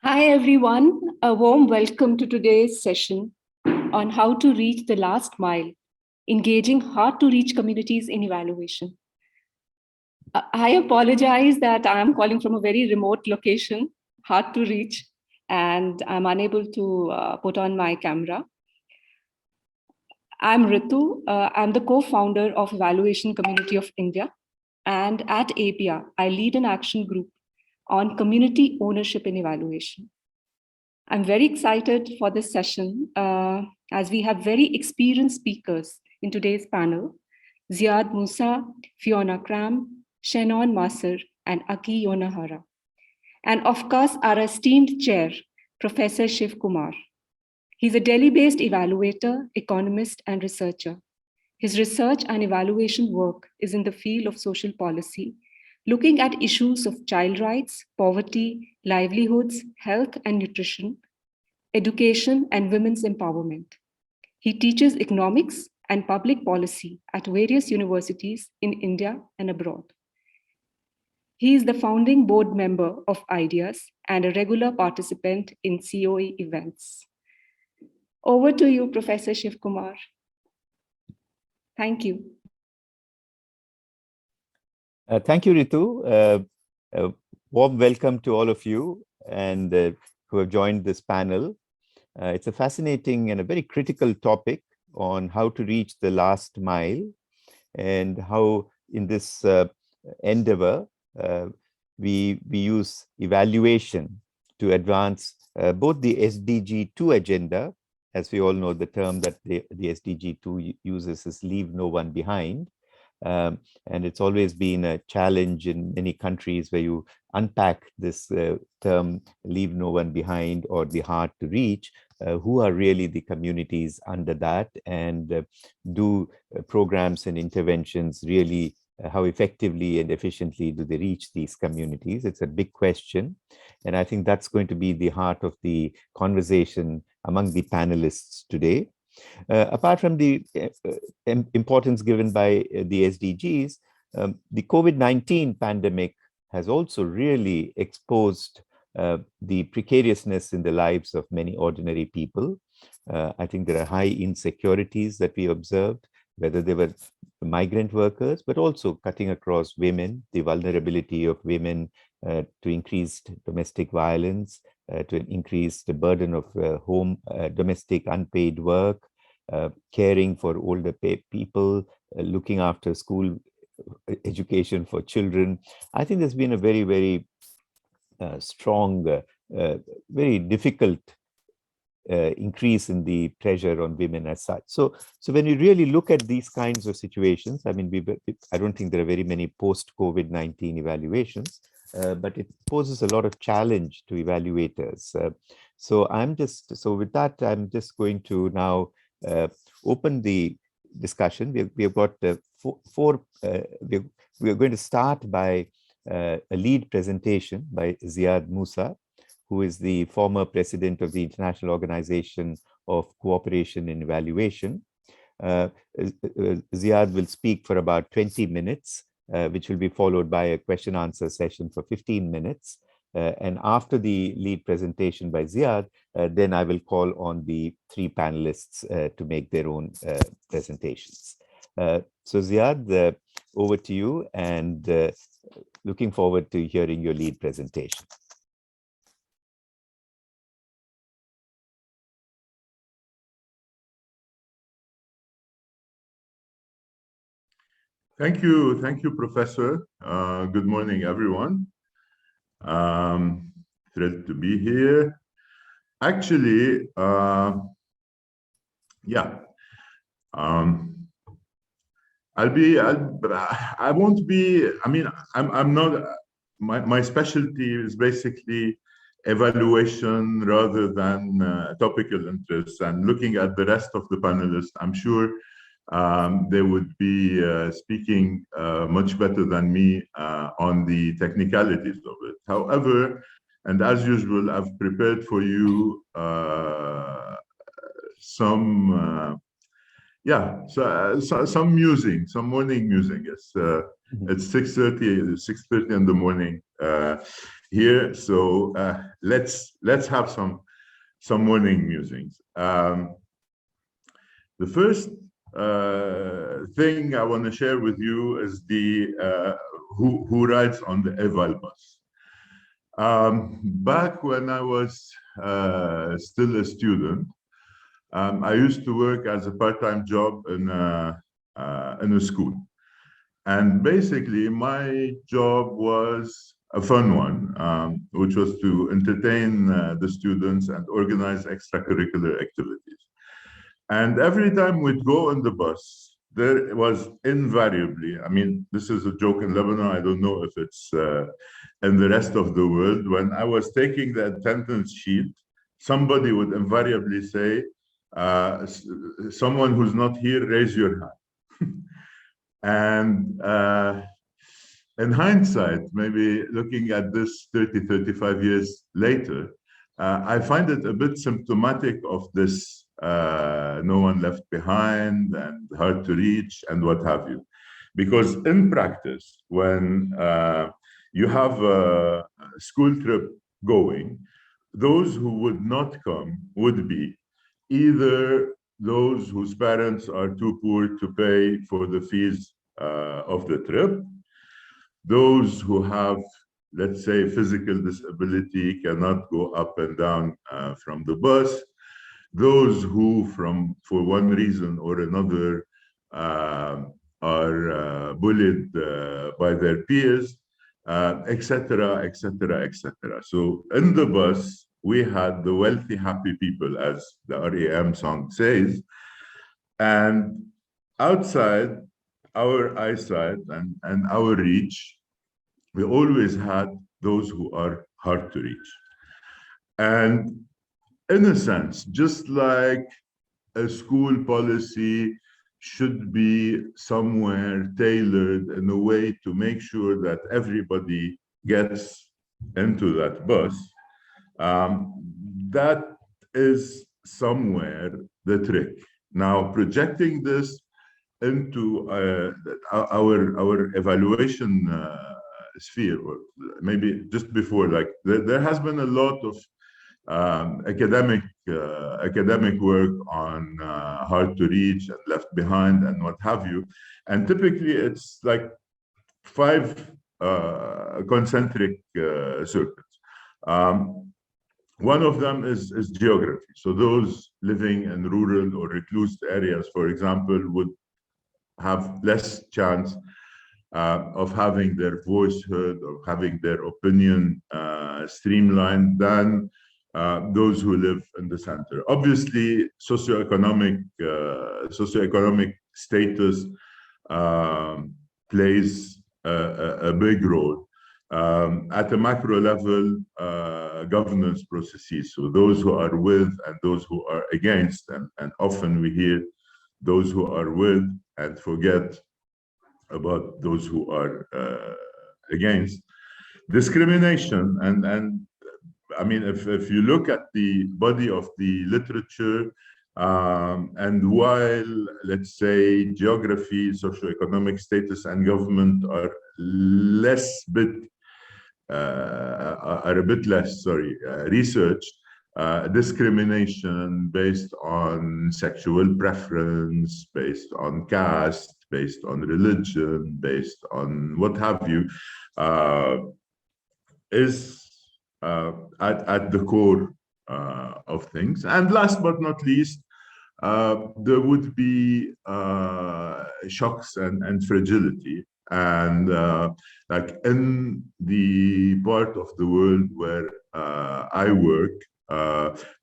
Hi, everyone. A warm welcome to today's session on how to reach the last mile, engaging hard to reach communities in evaluation. I apologize that I am calling from a very remote location, hard to reach, and I'm unable to put on my camera. I'm Ritu. I'm the co-founder of Evaluation Community of India. And at APIA, I lead an action group on community ownership in evaluation. I'm very excited for this session as we have very experienced speakers in today's panel, Ziad Musa, Fiona Cram, Shannon Masser, and Aki Yonahara. And of course, our esteemed chair, Professor Shiv Kumar. He's a Delhi-based evaluator, economist, and researcher. His research and evaluation work is in the field of social policy, looking at issues of child rights, poverty, livelihoods, health and nutrition, education, and women's empowerment. He teaches economics and public policy at various universities in India and abroad. He is the founding board member of IDEAS and a regular participant in COE events. Over to you, Professor Shiv Kumar. Thank you. Thank you, Ritu. Warm welcome to all of you and who have joined this panel. It's a fascinating and a very critical topic on how to reach the last mile and how in this endeavor, we use evaluation to advance both the SDG 2 agenda. As we all know, the term that the SDG 2 uses is leave no one behind. And it's always been a challenge in many countries where you unpack this term, leave no one behind, or the hard to reach, who are really the communities under that, and do programs and interventions really, how effectively and efficiently do they reach these communities? It's a big question. And I think that's going to be the heart of the conversation among the panelists today. Apart from the importance given by the SDGs, the COVID-19 pandemic has also really exposed the precariousness in the lives of many ordinary people. I think there are high insecurities that we observed, whether they were migrant workers, but also cutting across women, the vulnerability of women to increased domestic violence, to increase the burden of domestic unpaid work, caring for older people, looking after school education for children. I think there's been a very, very strong, very difficult increase in the pressure on women as such. So when you really look at these kinds of situations, I mean, I don't think there are very many post-COVID-19 evaluations, but it poses a lot of challenge to evaluators. So with that, I'm just going to now open the discussion. We have got we are going to start by a lead presentation by Ziad Musa, who is the former president of the International Organization of Cooperation and Evaluation. Ziad will speak for about 20 minutes, which will be followed by a question-answer session for 15 minutes. And after the lead presentation by Ziad, then I will call on the three panelists to make their own presentations. So Ziad, over to you, and looking forward to hearing your lead presentation. Thank you, Professor. Good morning, everyone. Thrilled to be here. Actually, yeah. I won't be. I mean, I'm not. My specialty is basically evaluation rather than topical interests. And looking at the rest of the panelists, I'm sure they would be speaking much better than me on the technicalities of it. However, and as usual, I've prepared for you some musing, some morning musing. It's 6:30 in the morning. here. So let's have some morning musings. The first thing I want to share with you is the who rides on the Eval bus. Back when I was still a student, I used to work as a part-time job in a school. And basically, my job was a fun one, which was to entertain the students and organize extracurricular activities. And every time we'd go on the bus, there was invariably, I mean, this is a joke in Lebanon, I don't know if it's in the rest of the world, when I was taking the attendance sheet, somebody would invariably say, someone who's not here, raise your hand. And in hindsight, maybe looking at this 30, 35 years later, I find it a bit symptomatic of this no one left behind and hard to reach and what have you. Because in practice, when you have a school trip going, those who would not come would be either those whose parents are too poor to pay for the fees of the trip, those who have, let's say, physical disability, cannot go up and down from the bus, those who, for one reason or another, are bullied by their peers, etc., etc., etc. So in the bus, we had the wealthy, happy people, as the REM song says, and outside our eyesight and our reach, we always had those who are hard to reach. And in a sense, just like a school policy should be somewhere tailored in a way to make sure that everybody gets into that bus, that is somewhere the trick. Now, projecting this into our evaluation sphere, or maybe just before, like there has been a lot of academic work on hard to reach and left behind and what have you, and typically it's like 5 concentric circles. One of them is geography. So those living in rural or reclused areas, for example, would have less chance of having their voice heard or having their opinion streamlined than those who live in the center. Obviously, socioeconomic status plays a big role. At a macro level, governance processes, so those who are with and those who are against, and often we hear those who are with and forget about those who are against. Discrimination, and I mean, if you look at the body of the literature, and while, let's say, geography, socioeconomic status, and government are a bit less researched, discrimination based on sexual preference, based on caste, based on religion, based on what have you, is at the core of things. And last but not least, there would be shocks and fragility. And like in the part of the world where I work,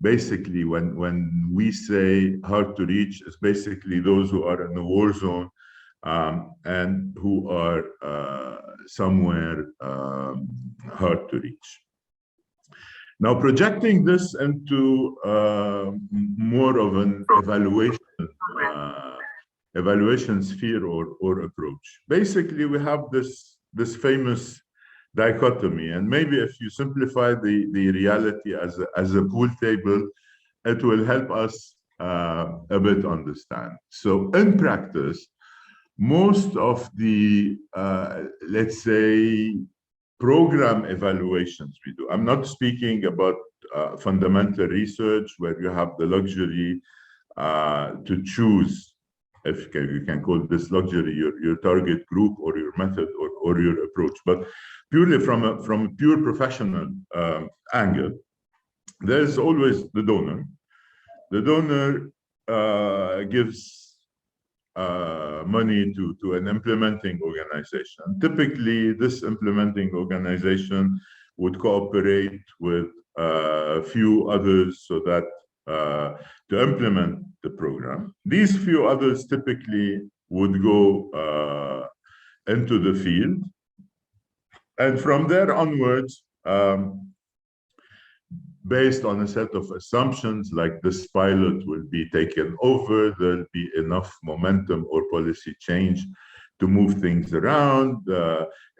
basically when we say hard to reach, it's basically those who are in a war zone and who are somewhere hard to reach. Now, projecting this into more of an evaluation sphere or approach. Basically, we have this famous dichotomy, and maybe if you simplify the reality as a pool table, it will help us a bit understand. So in practice, most of the, let's say, program evaluations we do. I'm not speaking about fundamental research where you have the luxury to choose, if you can call this luxury, your target group or your method or your approach, but purely from a pure professional angle. There's always the donor. The donor gives money to an implementing organization. Typically, this implementing organization would cooperate with a few others so that to implement the program. These few others typically would go into the field. And from there onwards, based on a set of assumptions like this pilot will be taken over, there'll be enough momentum or policy change to move things around,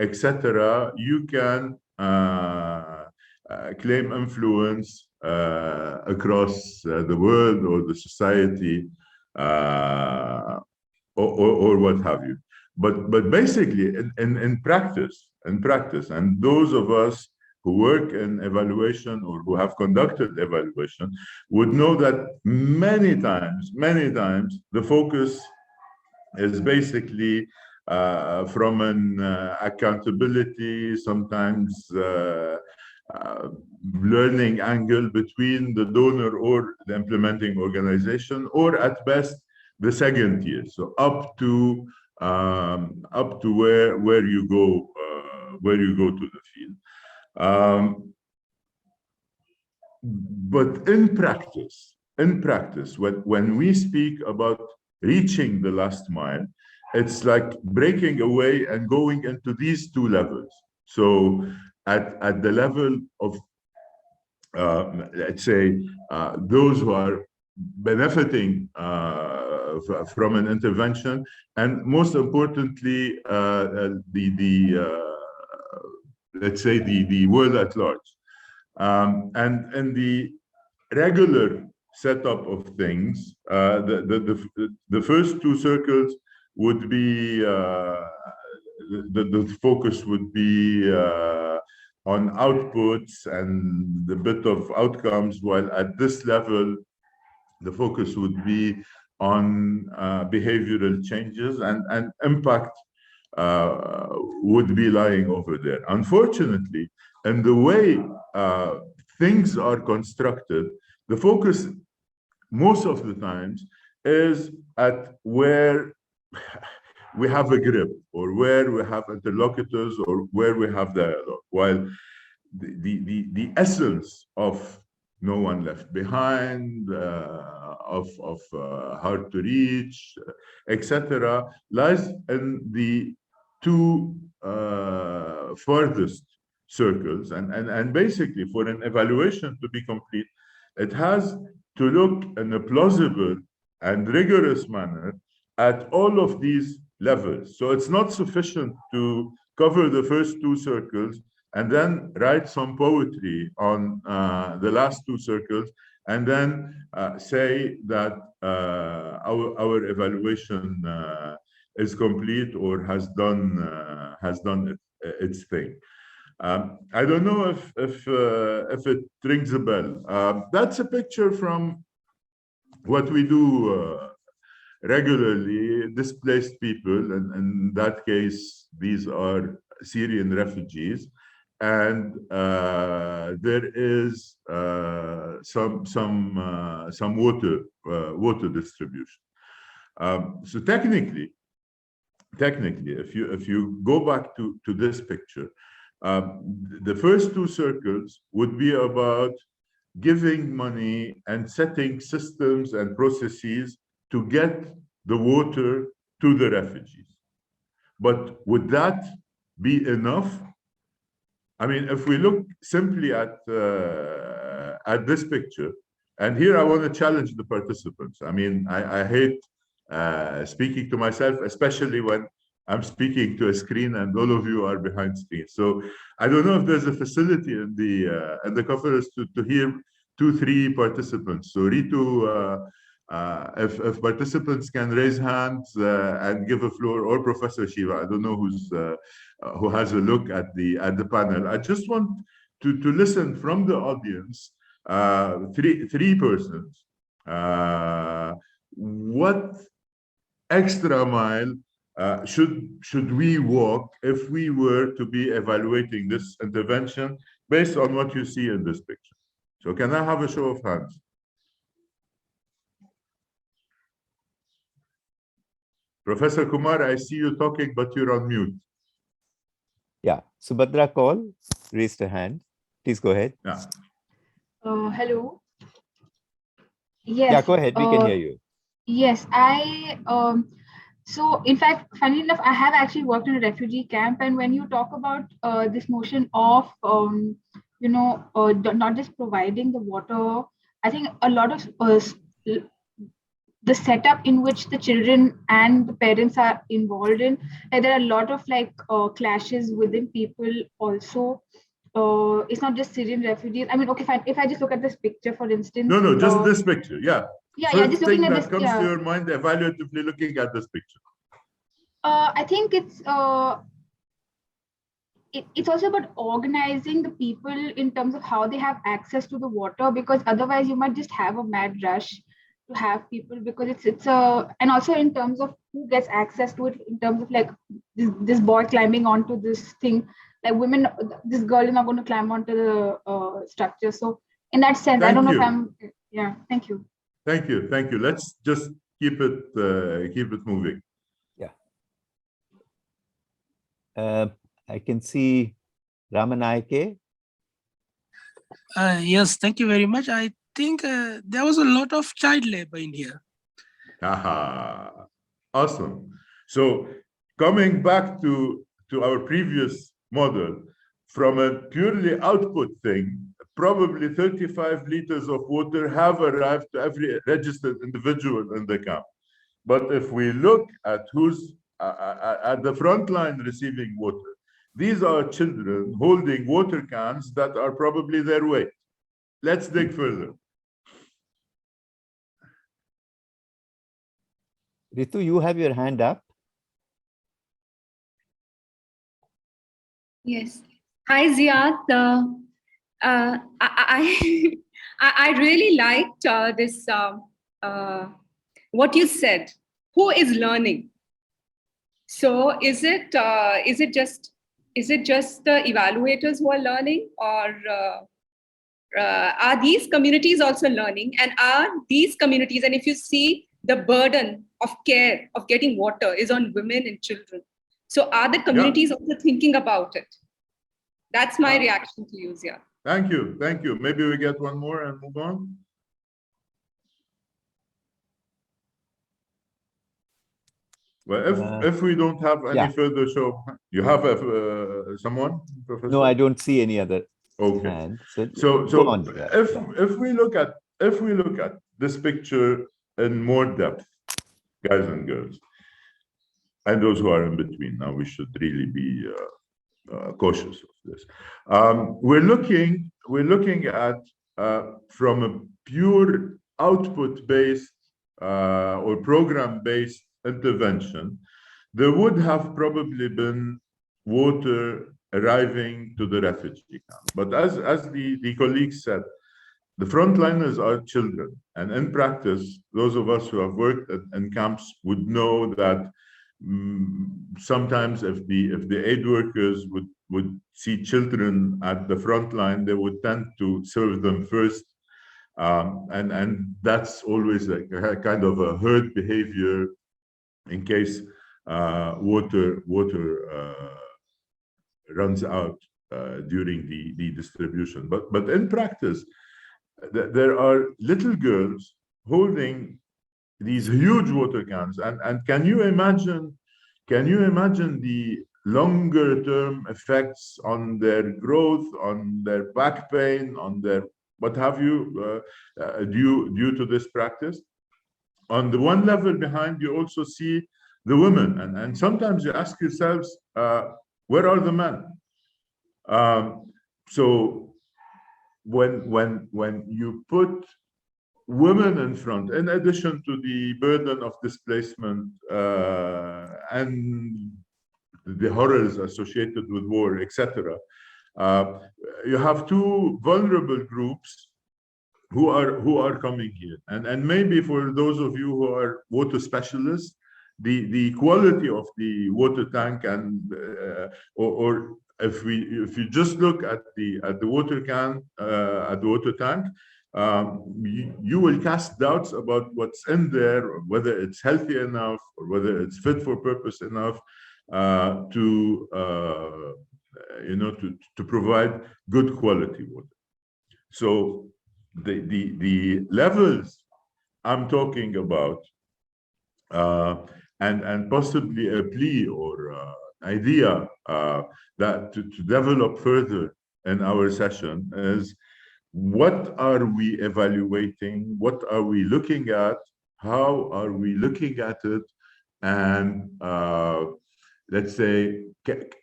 etc. You can claim influence across the world or the society or what have you. But basically, in practice, and those of us who work in evaluation or who have conducted evaluation would know that many times, the focus is basically from an accountability, sometimes learning angle between the donor or the implementing organization, or at best the second tier. So up to where you go to the field. But in practice, when we speak about reaching the last mile, it's like breaking away and going into these two levels. So at the level of, let's say, those who are benefiting from an intervention, and most importantly, let's say the world at large. And the regular setup of things, the first two circles would be, the focus would be on outputs and the bit of outcomes, while at this level, the focus would be on behavioral changes, and impact would be lying over there. Unfortunately, and the way things are constructed, the focus most of the times is at where we have a grip, or where we have interlocutors, or where we have dialogue, while the essence of no one left behind, of hard to reach, etc., lies in the two furthest circles. And basically, for an evaluation to be complete, it has to look in a plausible and rigorous manner at all of these levels. So it's not sufficient to cover the first two circles and then write some poetry on the last two circles, and then say that our evaluation is complete or has done its thing. I don't know if it rings a bell. That's a picture from what we do regularly, displaced people, and in that case, these are Syrian refugees, and there is some water distribution. So technically, if you go back to this picture, the first two circles would be about giving money and setting systems and processes to get the water to the refugees. But would that be enough? I mean, if we look simply at this picture, and here I want to challenge the participants. I mean, I hate speaking to myself, especially when I'm speaking to a screen and all of you are behind screens. So I don't know if there's a facility in the conference to hear 2-3 participants. So Ritu, if participants can raise hands and give a floor, or Professor Shiva, I don't know who has a look at the panel. I just want to listen from the audience, three persons. What extra mile should we walk if we were to be evaluating this intervention based on what you see in this picture? So can I have a show of hands? Professor Kumar, I see you talking, but you're on mute. Yeah, Subhadra Kaul raised her hand. Please go ahead. Yeah. Hello. Yes. Yeah, go ahead. We can hear you. Yes, so in fact, funny enough, I have actually worked in a refugee camp, and when you talk about this notion of not just providing the water, I think a lot of the setup in which the children and the parents are involved in, and there are a lot of clashes within people also. It's not just Syrian refugees. I mean, okay, fine. If I just look at this picture, for instance. No, just this picture. Yeah. Yeah, just looking at this. First thing that comes to your mind, evaluatively looking at this picture. I think it's also about organizing the people in terms of how they have access to the water, because otherwise you might just have a mad rush to have people, because and also in terms of who gets access to it, in terms of like this boy climbing onto this thing, like women, this girl is not going to climb onto the structure. So in that sense, I don't know if I'm, yeah, thank you. Thank you. Let's just keep it moving. Yeah. I can see Ramanayake. Yes, thank you very much. I think there was a lot of child labor in here. Aha, awesome. So coming back to our previous model, from a purely output thing, probably 35 liters of water have arrived to every registered individual in the camp. But if we look at who's at the front line receiving water, these are children holding water cans that are probably their weight. Let's dig further. Ritu, you have your hand up. Yes. Hi, Ziad. I really liked this, what you said. Who is learning? So is it just the evaluators who are learning, or are these communities also learning? And are these communities, and if you see the burden of care of getting water is on women and children. So are the communities also thinking about it? That's my reaction to you, Ziad. Thank you. Maybe we get one more and move on. Well, if we don't have any further show, you have someone, Professor? No, I don't see any other. Okay. Hand. So if we look at this picture in more depth, guys and girls, and those who are in between, now we should really be cautious of this. We're looking at from a pure output-based or program-based intervention, there would have probably been water arriving to the refugee camp. But as the colleagues said, the frontliners are children, and in practice, those of us who have worked in camps would know that sometimes if the aid workers would see children at the front line, they would tend to serve them first, and that's always a kind of a herd behavior in case water runs out during the distribution. But in practice, there are little girls holding these huge water cans, and can you imagine the longer term effects on their growth, on their back pain, on their what have you, due to this practice? On the one level behind, you also see the women, and sometimes you ask yourselves, where are the men? So when you put women in front, in addition to the burden of displacement and the horrors associated with war, etc. You have two vulnerable groups who are coming here, and maybe for those of you who are water specialists, the quality of the water tank, and or if you just look at the water can at the water tank, you will cast doubts about what's in there, or whether it's healthy enough, or whether it's fit for purpose enough to provide good quality water. So the levels I'm talking about, and possibly a plea or idea that to develop further in our session is, what are we evaluating? What are we looking at? How are we looking at it? And let's say,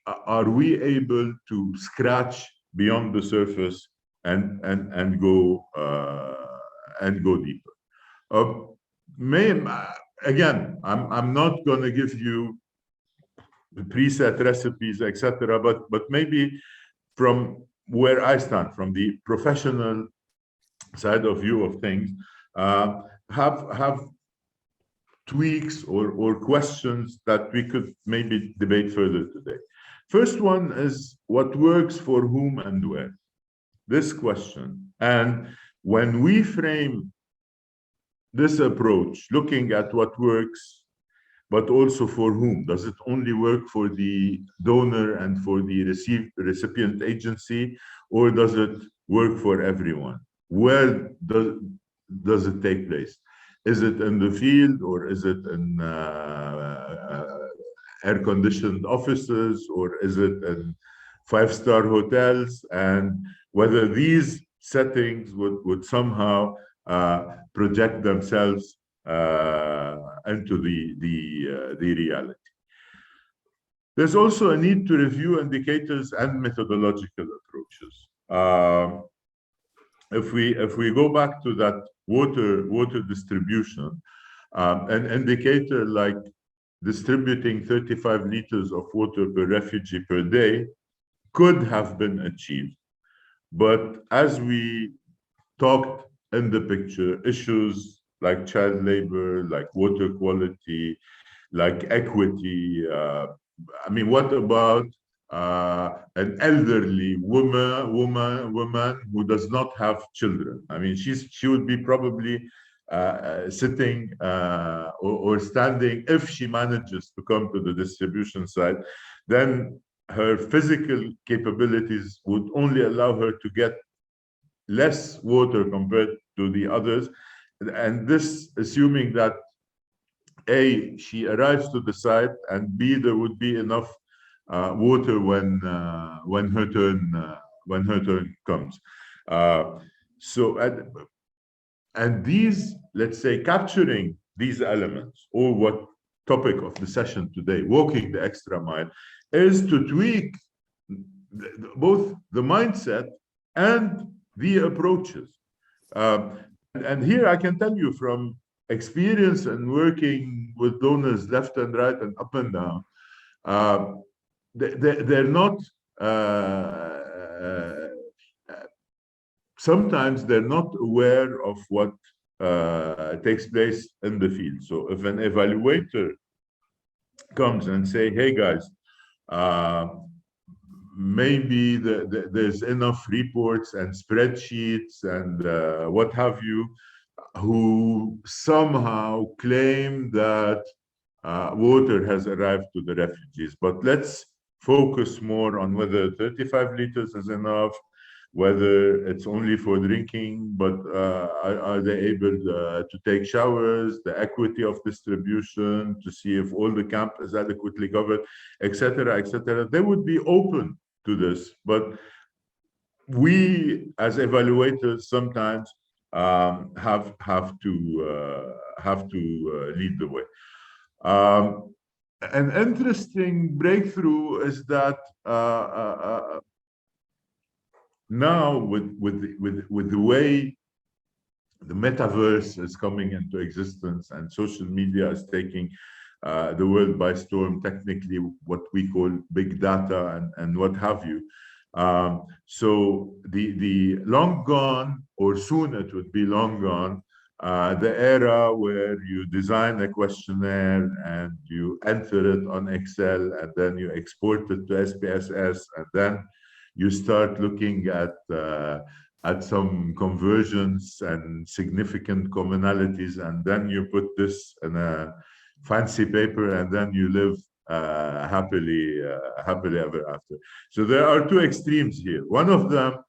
are we able to scratch beyond the surface and go deeper? Again, I'm not going to give you the preset recipes, etc. But maybe from where I stand, from the professional side of view of things, have tweaks or questions that we could maybe debate further today. First one is, what works for whom and where? This question. And when we frame this approach, looking at what works, but also for whom, does it only work for the donor and for the recipient agency, or does it work for everyone? Where does it take place? Is it in the field, or is it in air-conditioned offices, or is it in five-star hotels? And whether these settings would somehow project themselves into the reality. There's also a need to review indicators and methodological approaches. If we go back to that water distribution, an indicator like distributing 35 liters of water per refugee per day could have been achieved. But as we talked in the picture, issues like child labor, like water quality, like equity. I mean, what about an elderly woman who does not have children? I mean, she would be probably sitting or standing, if she manages to come to the distribution site. Then her physical capabilities would only allow her to get less water compared to the others. And this assuming that A, she arrives to the site, and B, there would be enough water when her turn comes. And these, let's say, capturing these elements, or what topic of the session today, walking the extra mile, is to tweak both the mindset and the approaches. And here I can tell you from experience and working with donors left and right and up and down, they're not, sometimes they're not aware of what takes place in the field. So if an evaluator comes and say, hey guys, maybe there's enough reports and spreadsheets and what have you, who somehow claim that water has arrived to the refugees. But let's focus more on whether 35 liters is enough, whether it's only for drinking, but are they able to take showers, the equity of distribution, to see if all the camp is adequately covered, etc., etc. They would be open to this, but we as evaluators sometimes have to lead the way. An interesting breakthrough is that now with the way the metaverse is coming into existence and social media is taking the world by storm, technically what we call big data and what have you. So the long gone, or soon it would be long gone, the era where you design a questionnaire and you enter it on Excel and then you export it to SPSS and then you start looking at some conversions and significant commonalities, and then you put this in a fancy paper and then you live happily ever after. So there are two extremes here. One of them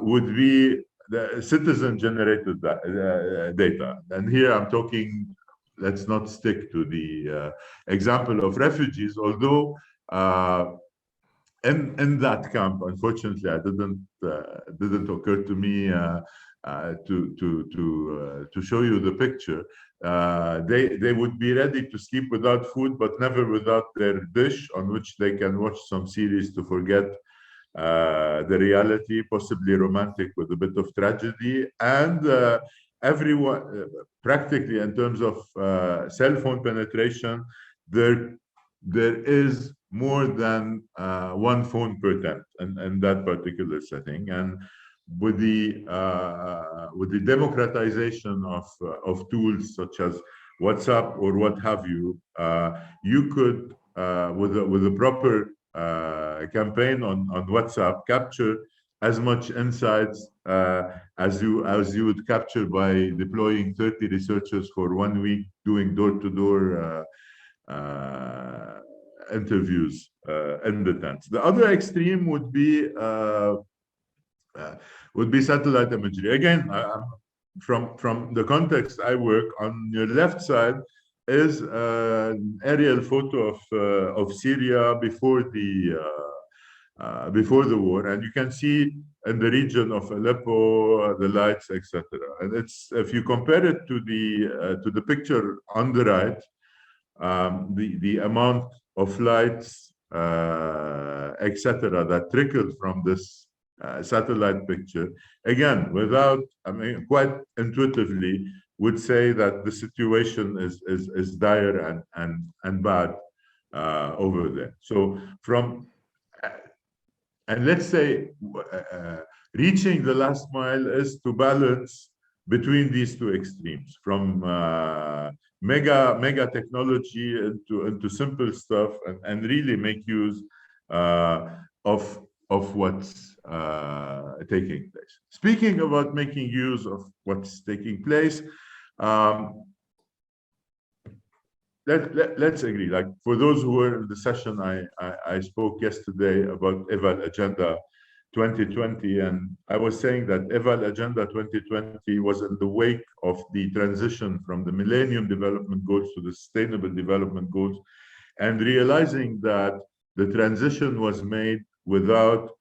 would be the citizen-generated data. And here I'm talking, let's not stick to the example of refugees, although in that camp, unfortunately, I didn't occur to me to show you the picture. They would be ready to sleep without food, but never without their dish on which they can watch some series to forget the reality, possibly romantic with a bit of tragedy. And everyone, practically in terms of cell phone penetration, there is more than one phone per tent in that particular setting. And with the democratization of tools such as WhatsApp or what have you, you could with a proper campaign on WhatsApp capture as much insights as you would capture by deploying 30 researchers for 1 week doing door-to-door interviews in the tents. The other extreme would be satellite imagery. Again, from the context I work on, your left side is an aerial photo of Syria before the war, and you can see in the region of Aleppo the lights, etc. And it's, if you compare it to the picture on the right, the amount of lights, etc., that trickled from this satellite picture, again, without, I mean, quite intuitively, would say that the situation is dire and bad over there. So and let's say reaching the last mile is to balance between these two extremes, from mega technology into simple stuff, and really make use of what's taking place. Speaking about making use of what's taking place, let's agree. Like, for those who were in the session, I spoke yesterday about Eval Agenda 2020, and I was saying that Eval Agenda 2020 was in the wake of the transition from the Millennium Development Goals to the Sustainable Development Goals, and realizing that the transition was made without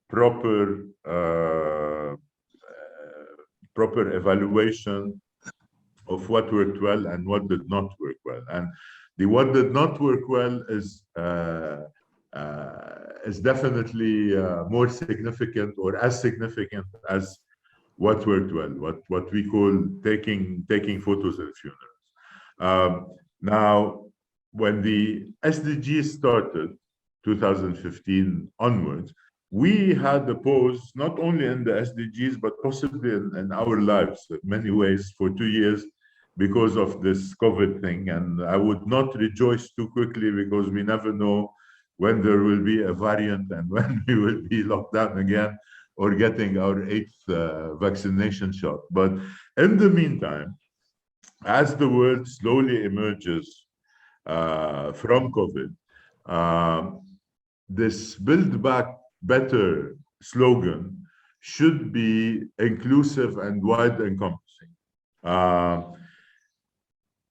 proper evaluation of what worked well and what did not work well. And the what did not work well is definitely more significant, or as significant as what worked well, what we call taking photos at funerals. Now, when the SDGs started, 2015 onwards, we had the pause, not only in the SDGs, but possibly in our lives in many ways for 2 years because of this COVID thing. And I would not rejoice too quickly, because we never know when there will be a variant and when we will be locked down again or getting our 8th vaccination shot. But in the meantime, as the world slowly emerges from COVID, this Build Back Better slogan should be inclusive and wide encompassing.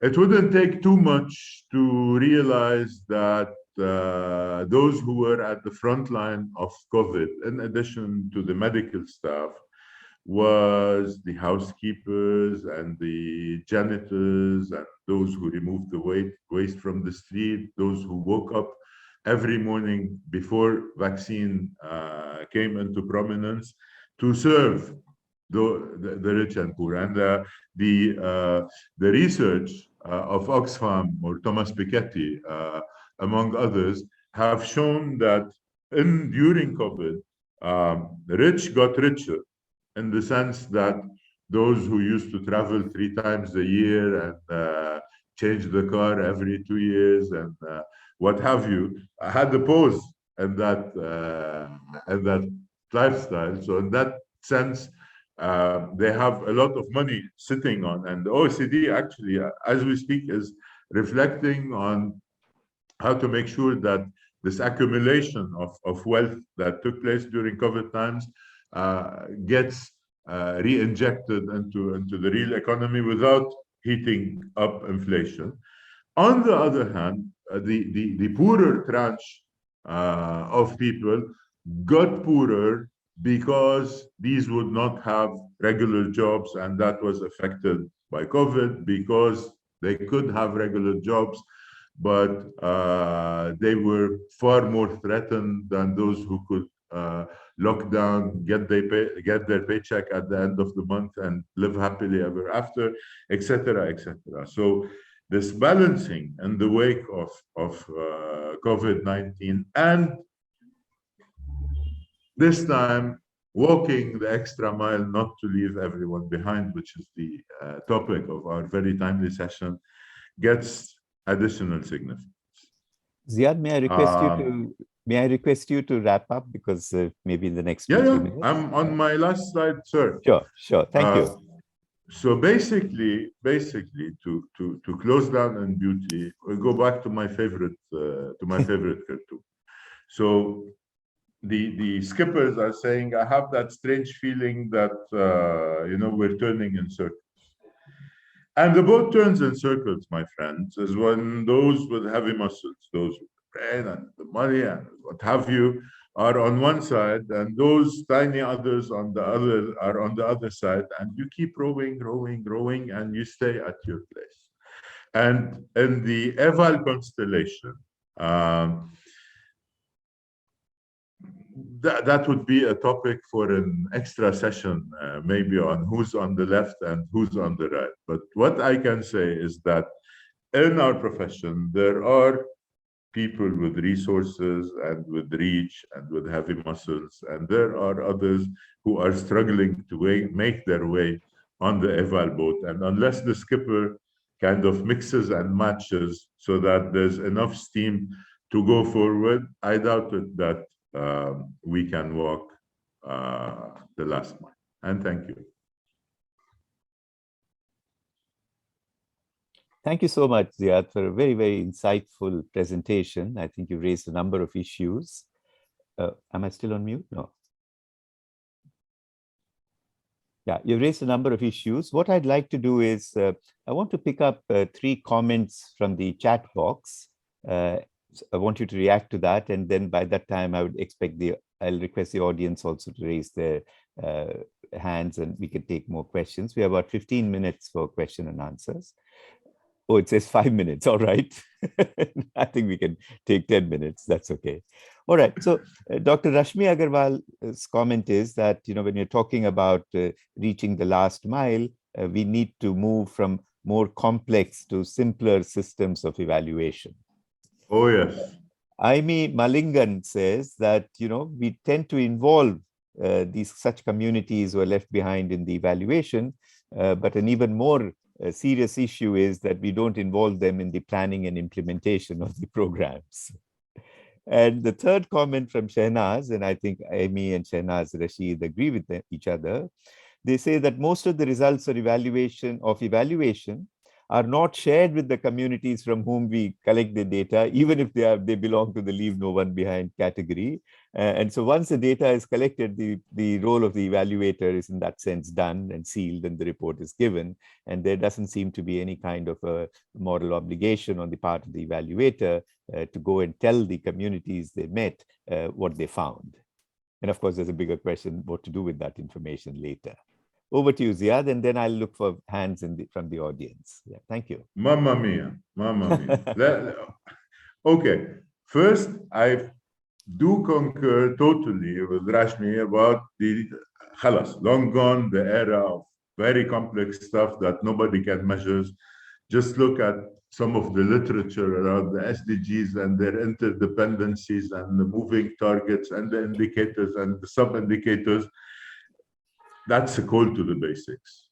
It wouldn't take too much to realize that those who were at the front line of COVID, in addition to the medical staff, was the housekeepers and the janitors and those who removed the waste from the street, those who woke up every morning before vaccine came into prominence to serve the rich and poor. And the research of Oxfam or Thomas Piketty, among others, have shown that during COVID, the rich got richer in the sense that those who used to travel 3 times a year and change the car every 2 years and what have you, had a pause in that lifestyle. So in that sense, they have a lot of money sitting on, and the OECD actually, as we speak, is reflecting on how to make sure that this accumulation of wealth that took place during COVID times gets re-injected into the real economy without heating up inflation. On the other hand, the poorer tranche of people got poorer because these would not have regular jobs, and that was affected by COVID because they could have regular jobs, but they were far more threatened than those who could lock down, get their paycheck at the end of the month and live happily ever after, etc., etc. So this balancing in the wake of COVID-19 and this time walking the extra mile not to leave everyone behind, which is the topic of our very timely session, gets additional significance. Ziad, may I request you to wrap up, because maybe in the next 2 minutes. I'm on my last slide, sir. Sure. Thank you. So basically, to close down in beauty, we'll go back to my favorite cartoon. So the skippers are saying, I have that strange feeling that we're turning in circles. And the boat turns in circles, my friends, is when those with heavy muscles, those with the brain and the money and what have you, are on one side, and those tiny others on the other are on the other side, and you keep rowing, and you stay at your place. And in the Eval constellation, that would be a topic for an extra session, maybe on who's on the left and who's on the right. But what I can say is that in our profession, there are people with resources and with reach and with heavy muscles, and there are others who are struggling to make their way on the Eval boat. And unless the skipper kind of mixes and matches so that there's enough steam to go forward, I doubt it that we can walk the last mile. And thank you. Thank you so much, Ziad, for a very, very insightful presentation. I think you raised a number of issues. Am I still on mute? No. Yeah, you raised a number of issues. What I'd like to do is, I want to pick up 3 comments from the chat box. I want you to react to that, and then by that time, I'll request the audience also to raise their hands, and we can take more questions. We have about 15 minutes for question and answers. Oh, it says 5 minutes. All right. I think we can take 10 minutes. That's okay. All right. So Dr. Rashmi Agarwal's comment is that, when you're talking about reaching the last mile, we need to move from more complex to simpler systems of evaluation. Oh, yes. Aimi Malingan says that, we tend to involve such communities who are left behind in the evaluation, but an even more serious issue is that we don't involve them in the planning and implementation of the programs. And the third comment from Shehnaz, and I think Amy and Shehnaz Rashid agree with each other, they say that most of the results of evaluation are not shared with the communities from whom we collect the data, even if they belong to the leave no one behind category. And so once the data is collected, the role of the evaluator is in that sense done and sealed, and the report is given. And there doesn't seem to be any kind of a moral obligation on the part of the evaluator to go and tell the communities they met what they found. And of course, there's a bigger question what to do with that information later. Over to you, Ziad, and then I'll look for hands from the audience. Yeah, thank you. Mamma mia, mamma mia. Okay, first, I do concur totally with Rashmi about the khalas, long gone the era of very complex stuff that nobody can measure just look at some of the literature around the SDGs and their interdependencies and the moving targets and the indicators and the sub-indicators, that's a call to the basics.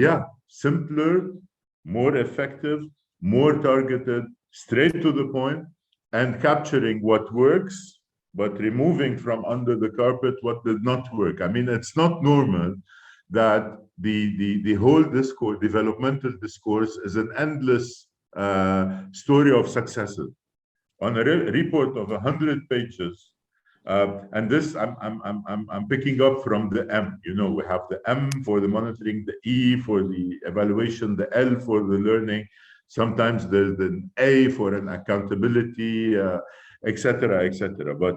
Yeah, simpler, more effective, more targeted, straight to the point, and capturing what works, but removing from under the carpet what did not work. I mean, it's not normal that the whole discourse, developmental discourse, is an endless story of successes. On a report of 100 pages, and this I'm picking up from the M. You know, we have the M for the monitoring, the E for the evaluation, the L for the learning. Sometimes there's the A for an accountability, etc., etc. But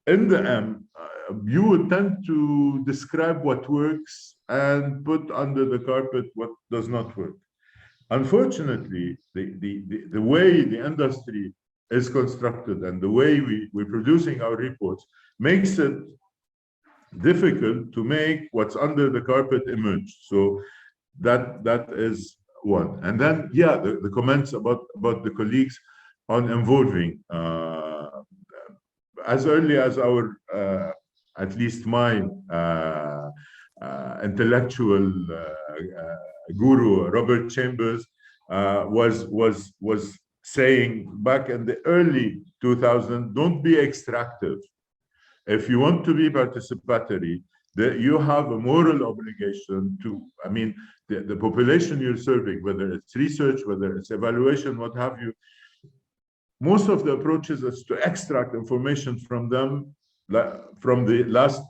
in the M, you would tend to describe what works and put under the carpet what does not work. Unfortunately, the way the industry is constructed and the way we're producing our reports makes it difficult to make what's under the carpet emerge. So that is one. And then, yeah, the comments about the colleagues on involving as early as our, at least my intellectual guru, Robert Chambers, was saying back in the early 2000s, don't be extractive. If you want to be participatory, you have a moral obligation to, I mean, the population you're serving, whether it's research, whether it's evaluation, what have you, most of the approaches is to extract information from them, from the last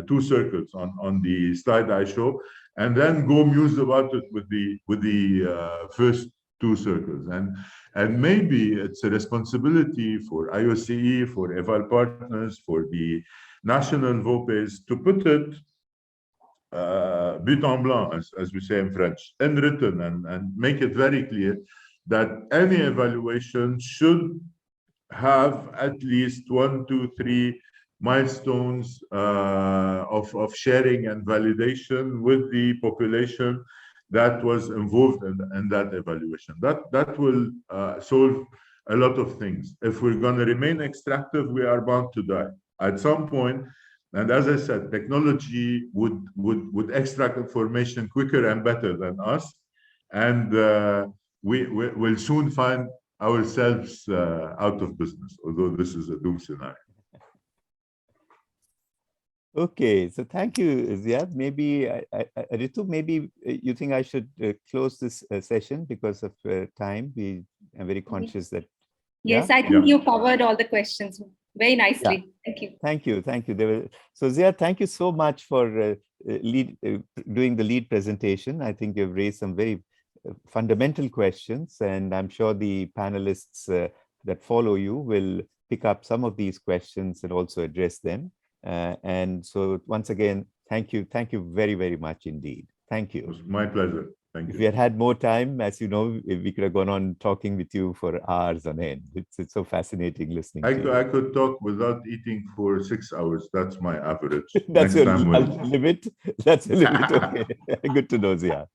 two circles on the slide I show, and then go muse about it with the first two circles. And maybe it's a responsibility for IOCE, for eval partners, for the national VOPEs to put it but en blanc, as we say in French, in written, and make it very clear that any evaluation should have at least 1, 2, 3 milestones of sharing and validation with the population that was involved in that evaluation. That will solve a lot of things. If we're going to remain extractive, we are bound to die at some point. And as I said, technology would extract information quicker and better than us, and we'll soon find ourselves out of business, although this is a doom scenario. Okay, so thank you, Ziad. Maybe, Ritu, maybe you think I should close this session because of time. I'm very conscious that. Yes, yeah? I think you covered all the questions very nicely. Yeah. Thank you. Thank you. Thank you. So Ziad, thank you so much for doing the lead presentation. I think you've raised some very fundamental questions, and I'm sure the panelists that follow you will pick up some of these questions and also address them. And so once again, thank you very, very much indeed. Thank you. It was my pleasure. Thank you. If we had more time, as you know, we could have gone on talking with you for hours on end. It's so fascinating listening to you. I could talk without eating for 6 hours. That's my average. That's a limit. That's a limit. Okay. Good to know, Zia.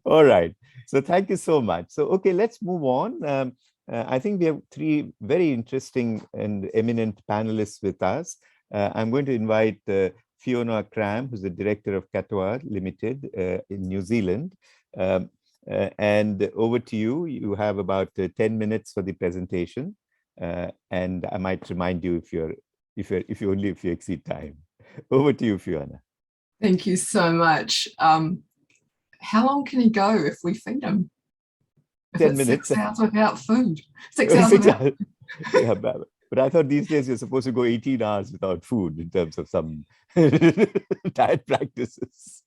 All right. So thank you so much. So, okay, let's move on. I think we have 3 very interesting and eminent panelists with us. I'm going to invite Fiona Cram, who's the director of Katoa Limited in New Zealand. And over to you. You have about 10 minutes for the presentation. And I might remind you if you exceed time. Over to you, Fiona. Thank you so much. How long can he go if we feed him? If 10 minutes. 6 hours without food. 6 hours without. Yeah, but I thought these days you're supposed to go 18 hours without food in terms of some diet practices.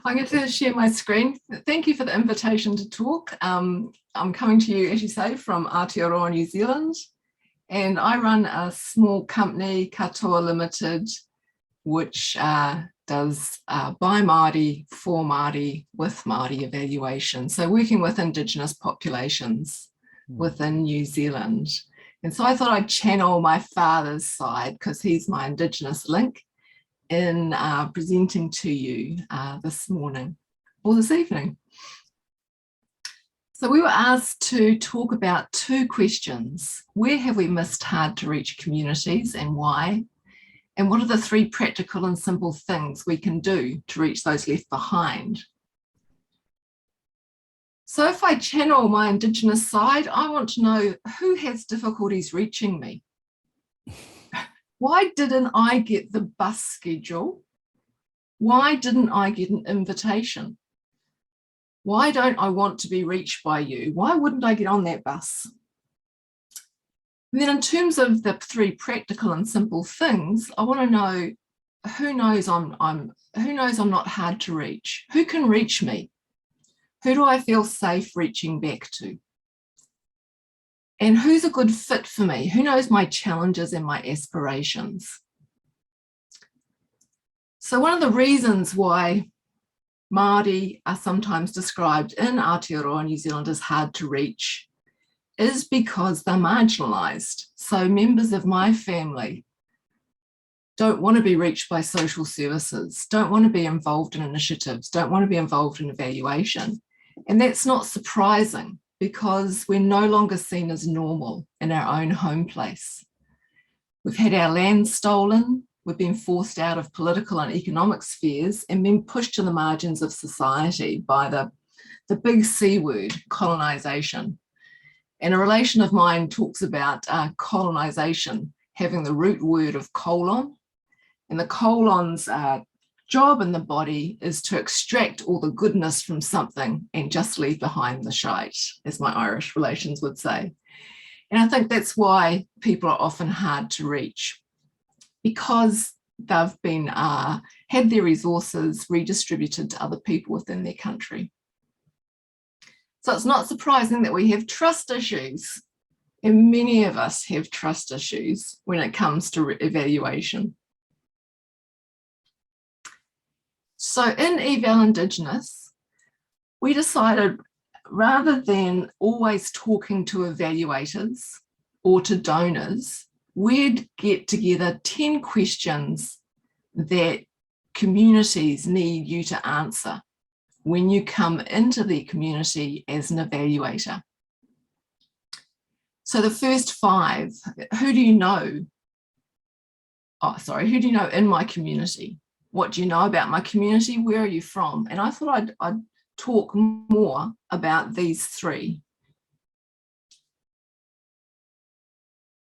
I'm going to share my screen. Thank you for the invitation to talk. I'm coming to you, as you say, from Aotearoa, New Zealand. And I run a small company, Katoa Limited, which does by Māori, for Māori, with Māori evaluation. So working with Indigenous populations within New Zealand. And so I thought I'd channel my father's side because he's my Indigenous link. in presenting to you this morning or this evening. So we were asked to talk about two questions. Where have we missed hard to reach communities and why? And what are the three practical and simple things we can do to reach those left behind? So if I channel my Indigenous side, I want to know who has difficulties reaching me. Why didn't I get the bus schedule? Why didn't I get an invitation? Why don't I want to be reached by you? Why wouldn't I get on that bus? And then in terms of the three practical and simple things, I want to know who knows I'm not hard to reach? Who can reach me? Who do I feel safe reaching back to? And who's a good fit for me? Who knows my challenges and my aspirations? So one of the reasons why Māori are sometimes described in Aotearoa New Zealand as hard to reach is because they're marginalised. So members of my family don't want to be reached by social services, don't want to be involved in initiatives, don't want to be involved in evaluation. And that's not surprising because we're no longer seen as normal in our own home place. We've had our land stolen, we've been forced out of political and economic spheres and been pushed to the margins of society by the big C word, colonisation. And a relation of mine talks about colonisation having the root word of colon, and the colon's job in the body is to extract all the goodness from something and just leave behind the shite, as my Irish relations would say. And I think that's why people are often hard to reach, because they've been had their resources redistributed to other people within their country. So it's not surprising that we have trust issues, and many of us have trust issues when it comes to evaluation. So in Eval Indigenous, we decided rather than always talking to evaluators or to donors, we'd get together 10 questions that communities need you to answer when you come into the community as an evaluator. So the first 5, who do you know? Who do you know in my community? What do you know about my community? Where are you from? And I thought I'd talk more about these 3.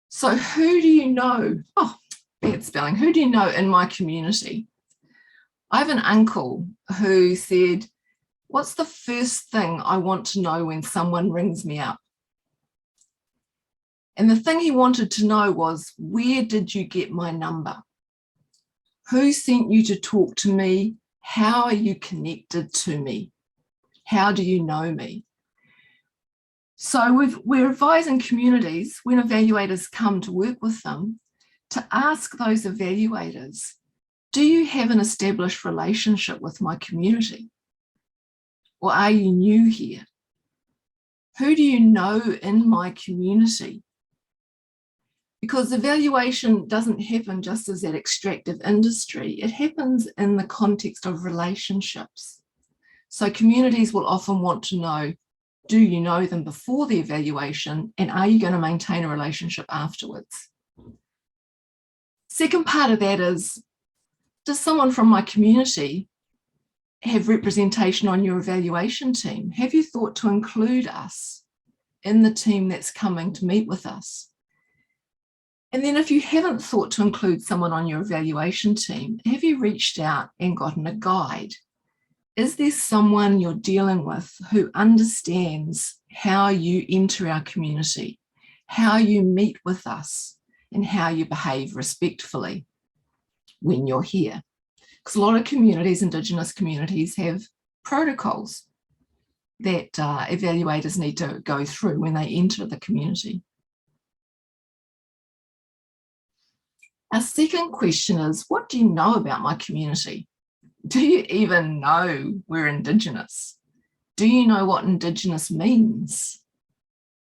So who do you know? Oh, bad spelling. Who do you know in my community? I have an uncle who said, what's the first thing I want to know when someone rings me up? And the thing he wanted to know was, where did you get my number? Who sent you to talk to me? How are you connected to me? How do you know me? So we're advising communities when evaluators come to work with them to ask those evaluators, do you have an established relationship with my community? Or are you new here? Who do you know in my community? Because evaluation doesn't happen just as that extractive industry, it happens in the context of relationships. So communities will often want to know, do you know them before the evaluation, and are you going to maintain a relationship afterwards? Second part of that is, does someone from my community have representation on your evaluation team? Have you thought to include us in the team that's coming to meet with us? And then if you haven't thought to include someone on your evaluation team, have you reached out and gotten a guide? Is there someone you're dealing with who understands how you enter our community, how you meet with us, and how you behave respectfully when you're here? Because a lot of communities, Indigenous communities, have protocols that evaluators need to go through when they enter the community. Our second question is, what do you know about my community? Do you even know we're Indigenous? Do you know what Indigenous means?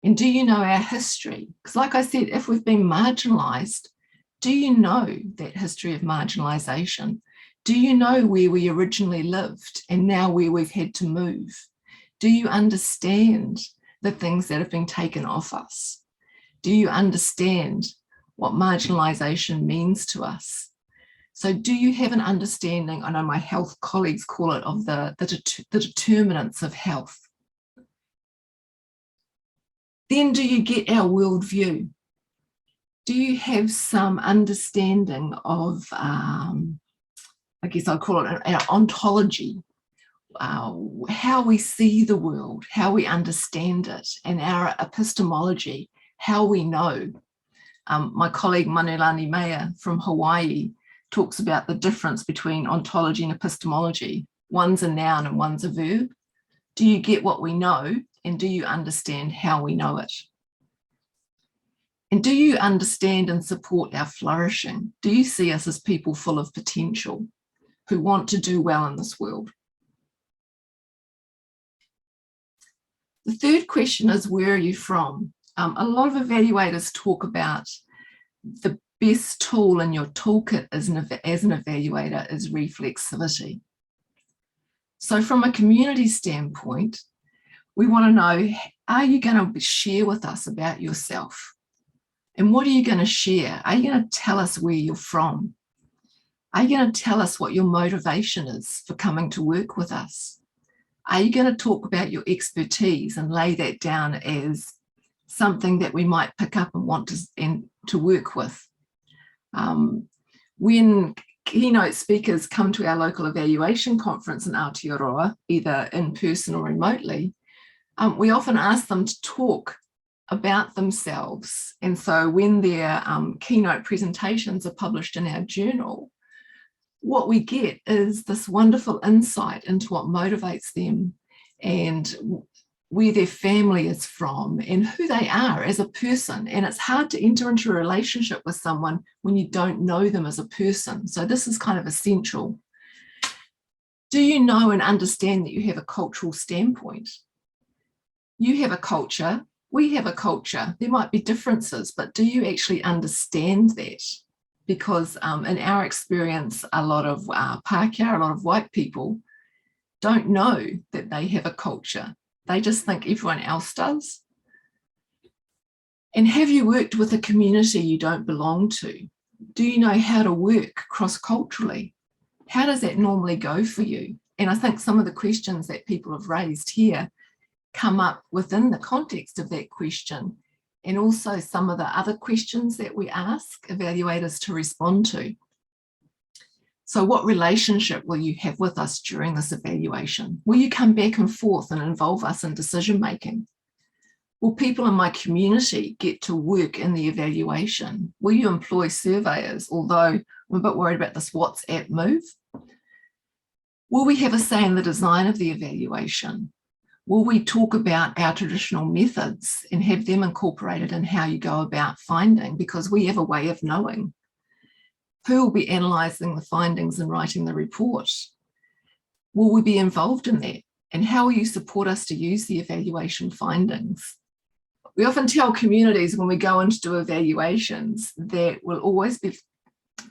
And do you know our history? Because like I said, if we've been marginalised, Do you know that history of marginalisation? Do you know where we originally lived and now where we've had to move? Do you understand the things that have been taken off us? Do you understand what marginalisation means to us? So do you have an understanding, I know my health colleagues call it, of the determinants of health? Then do you get our worldview? Do you have some understanding of, I guess I'd call it our ontology, how we see the world, how we understand it, and our epistemology, how we know? My colleague Manulani Meyer from Hawaii talks about the difference between ontology and epistemology. One's a noun and one's a verb. Do you get what we know, and do you understand how we know it? And do you understand and support our flourishing? Do you see us as people full of potential who want to do well in this world? The third question is, where are you from? A lot of evaluators talk about the best tool in your toolkit as an evaluator is reflexivity. So from a community standpoint, we want to know, are you going to share with us about yourself? And what are you going to share? Are you going to tell us where you're from? Are you going to tell us what your motivation is for coming to work with us? Are you going to talk about your expertise and lay that down as something that we might pick up and want to work with? When keynote speakers come to our local evaluation conference in Aotearoa, either in person or remotely, we often ask them to talk about themselves. And so when their keynote presentations are published in our journal, what we get is this wonderful insight into what motivates them and where their family is from and who they are as a person. And it's hard to enter into a relationship with someone when you don't know them as a person. So this is kind of essential. Do you know and understand that you have a cultural standpoint? You have a culture, we have a culture. There might be differences, but do you actually understand that? Because in our experience, a lot of Pākehā, a lot of white people don't know that they have a culture. They just think everyone else does. And have you worked with a community you don't belong to? Do you know how to work cross-culturally? How does that normally go for you? And I think some of the questions that people have raised here come up within the context of that question, and also some of the other questions that we ask evaluators to respond to. So what relationship will you have with us during this evaluation? Will you come back and forth and involve us in decision making? Will people in my community get to work in the evaluation? Will you employ surveyors? Although I'm a bit worried about this WhatsApp move. Will we have a say in the design of the evaluation? Will we talk about our traditional methods and have them incorporated in how you go about finding? Because we have a way of knowing. Who will be analysing the findings and writing the report? Will we be involved in that? And how will you support us to use the evaluation findings? We often tell communities when we go in to do evaluations that we'll always be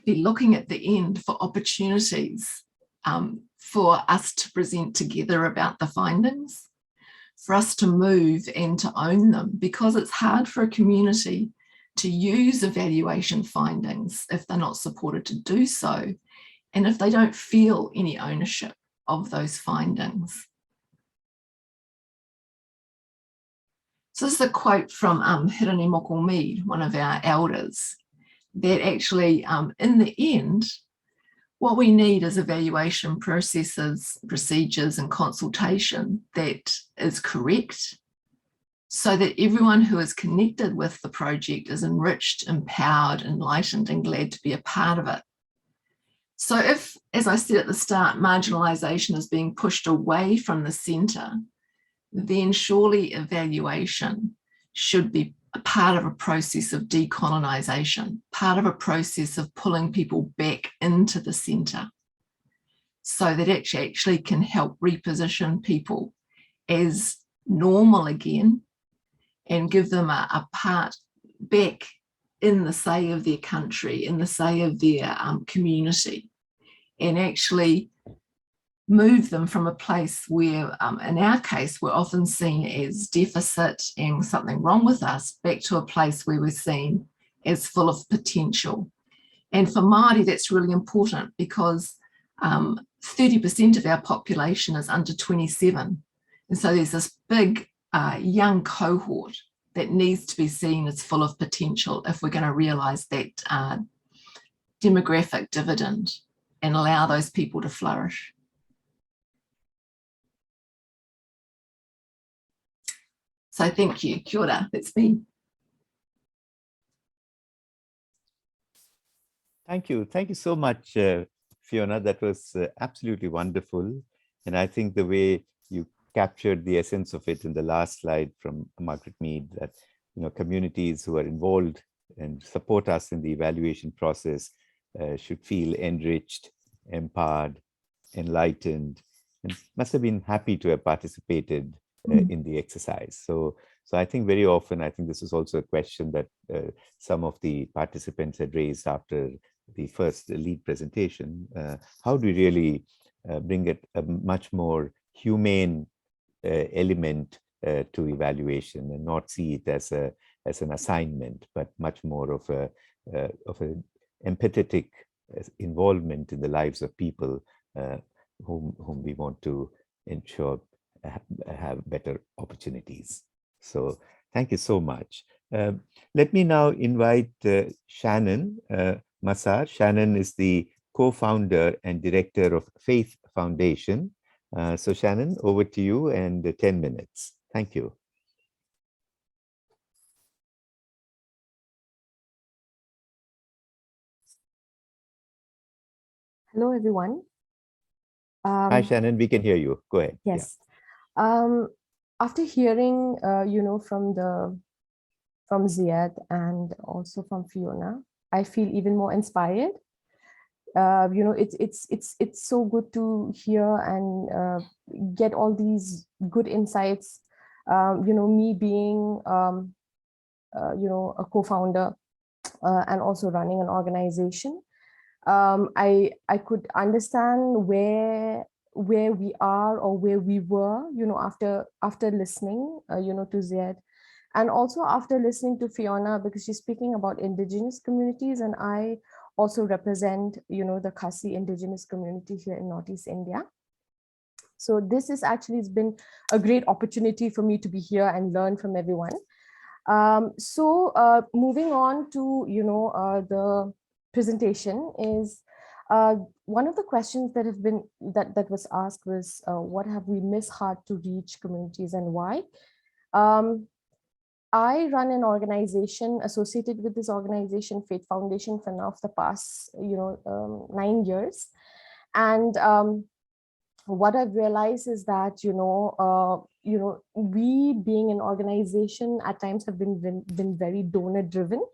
looking at the end for opportunities for us to present together about the findings, for us to move and to own them, because it's hard for a community to use evaluation findings if they're not supported to do so, and if they don't feel any ownership of those findings. So this is a quote from Hirani Mokomead, one of our elders, that actually in the end, what we need is evaluation processes, procedures and consultation that is correct, so that everyone who is connected with the project is enriched, empowered, enlightened and glad to be a part of it. So if, as I said at the start, marginalisation is being pushed away from the centre, then surely evaluation should be a part of a process of decolonisation, part of a process of pulling people back into the centre, so that it actually can help reposition people as normal again and give them a part back in the say of their country, in the say of their community, and actually move them from a place where, in our case, we're often seen as deficit and something wrong with us, back to a place where we're seen as full of potential. And for Māori, that's really important because 30% of our population is under 27. And so there's this big young cohort that needs to be seen as full of potential if we're going to realise that demographic dividend and allow those people to flourish. So thank you. Kia ora, that's me. Thank you. Thank you so much, Fiona. That was absolutely wonderful. And I think the way you captured the essence of it in the last slide from Margaret Mead, that communities who are involved and support us in the evaluation process should feel enriched, empowered, enlightened, and must have been happy to have participated in the exercise. So I think very often, I think this is also a question that some of the participants had raised after the first lead presentation. How do we really bring it a much more humane element to evaluation and not see it as an assignment, but much more of an empathetic involvement in the lives of people whom we want to ensure have better opportunities. So thank you so much. Let me now invite Shannon Massar. Shannon is the co-founder and director of Faith Foundation. So Shannon, over to you and 10 minutes. Thank you. Hello, everyone. Hi, Shannon, we can hear you. Go ahead. Yes. Yeah. After hearing, from Ziad and also from Fiona, I feel even more inspired. It's so good to hear and get all these good insights. Me being, a co-founder and also running an organization. I could understand where we are or where we were, after listening, to Ziad, and also after listening to Fiona, because she's speaking about Indigenous communities, and I also represent, the Khasi Indigenous community here in Northeast India. So this is actually, it's been a great opportunity for me to be here and learn from everyone. Moving on to, the presentation is, one of the questions that have been that was asked was, what have we missed hard to reach communities and why? I run an organization associated with this organization, Faith Foundation, for now for the past 9 years, and what I've realized is that we being an organization at times have been very donor driven.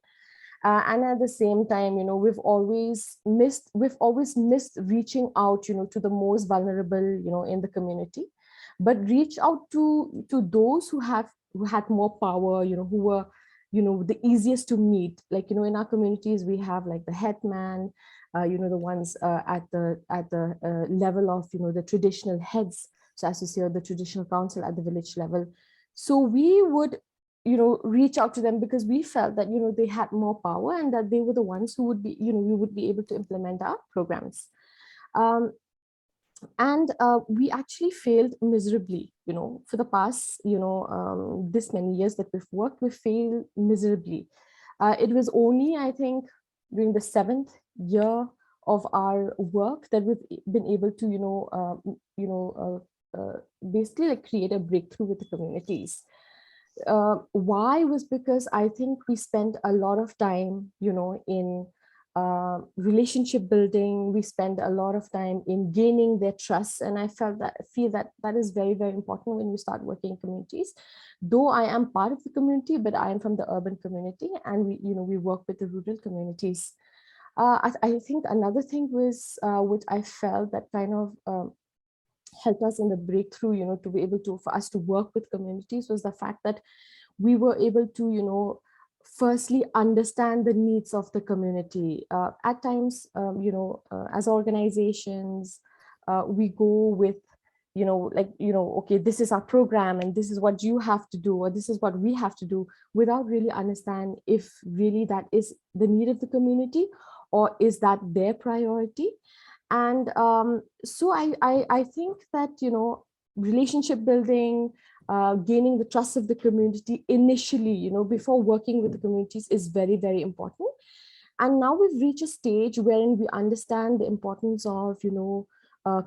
And at the same time, we've always missed reaching out, to the most vulnerable, in the community, but reach out to those who had more power, who were, the easiest to meet. Like, in our communities, we have like the headman, the ones at the level of, the traditional heads. So as you say, the traditional council at the village level. So we would, reach out to them because we felt that, they had more power and that they were the ones who would be, we would be able to implement our programs. And we actually failed miserably, for the past, this many years that we've worked, we failed miserably. It was only, I think, during the 7th year of our work that we've been able to, basically like create a breakthrough with the communities. Why was because I think we spent a lot of time, in relationship building. We spend a lot of time in gaining their trust, and I feel that is very, very important when you start working in communities. Though I am part of the community, but I am from the urban community, and we work with the rural communities. I think another thing was which I felt that kind of helped us in the breakthrough, to be able to, for us to work with communities, was the fact that we were able to, firstly understand the needs of the community. At times, as organizations, we go with, okay, this is our program and this is what you have to do, or this is what we have to do, without really understand if really that is the need of the community, or is that their priority. And so I think that, relationship building, gaining the trust of the community initially, before working with the communities, is very, very important. And now we've reached a stage wherein we understand the importance of,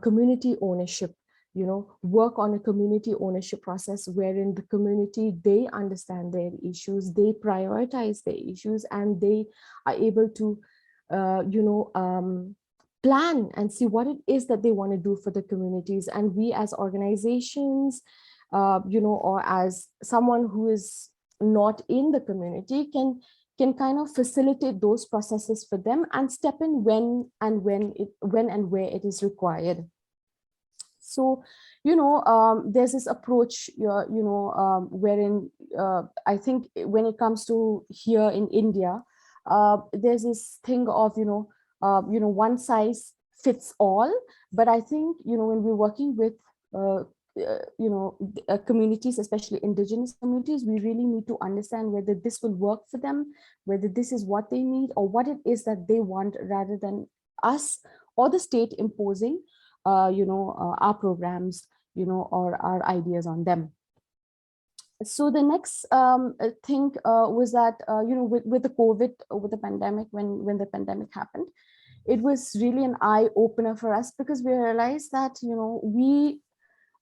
community ownership, work on a community ownership process wherein the community, they understand their issues, they prioritize their issues, and they are able to, plan and see what it is that they want to do for the communities. And we as organizations, or as someone who is not in the community, can kind of facilitate those processes for them and step in when and where it is required. So, there's this approach, wherein I think when it comes to here in India, there's this thing of, one size fits all. But I think, when we're working with, communities, especially indigenous communities, we really need to understand whether this will work for them, whether this is what they need or what it is that they want, rather than us or the state imposing, our programs, or our ideas on them. So the next thing was that, with the COVID, with the pandemic, when the pandemic happened, it was really an eye opener for us, because we realized that,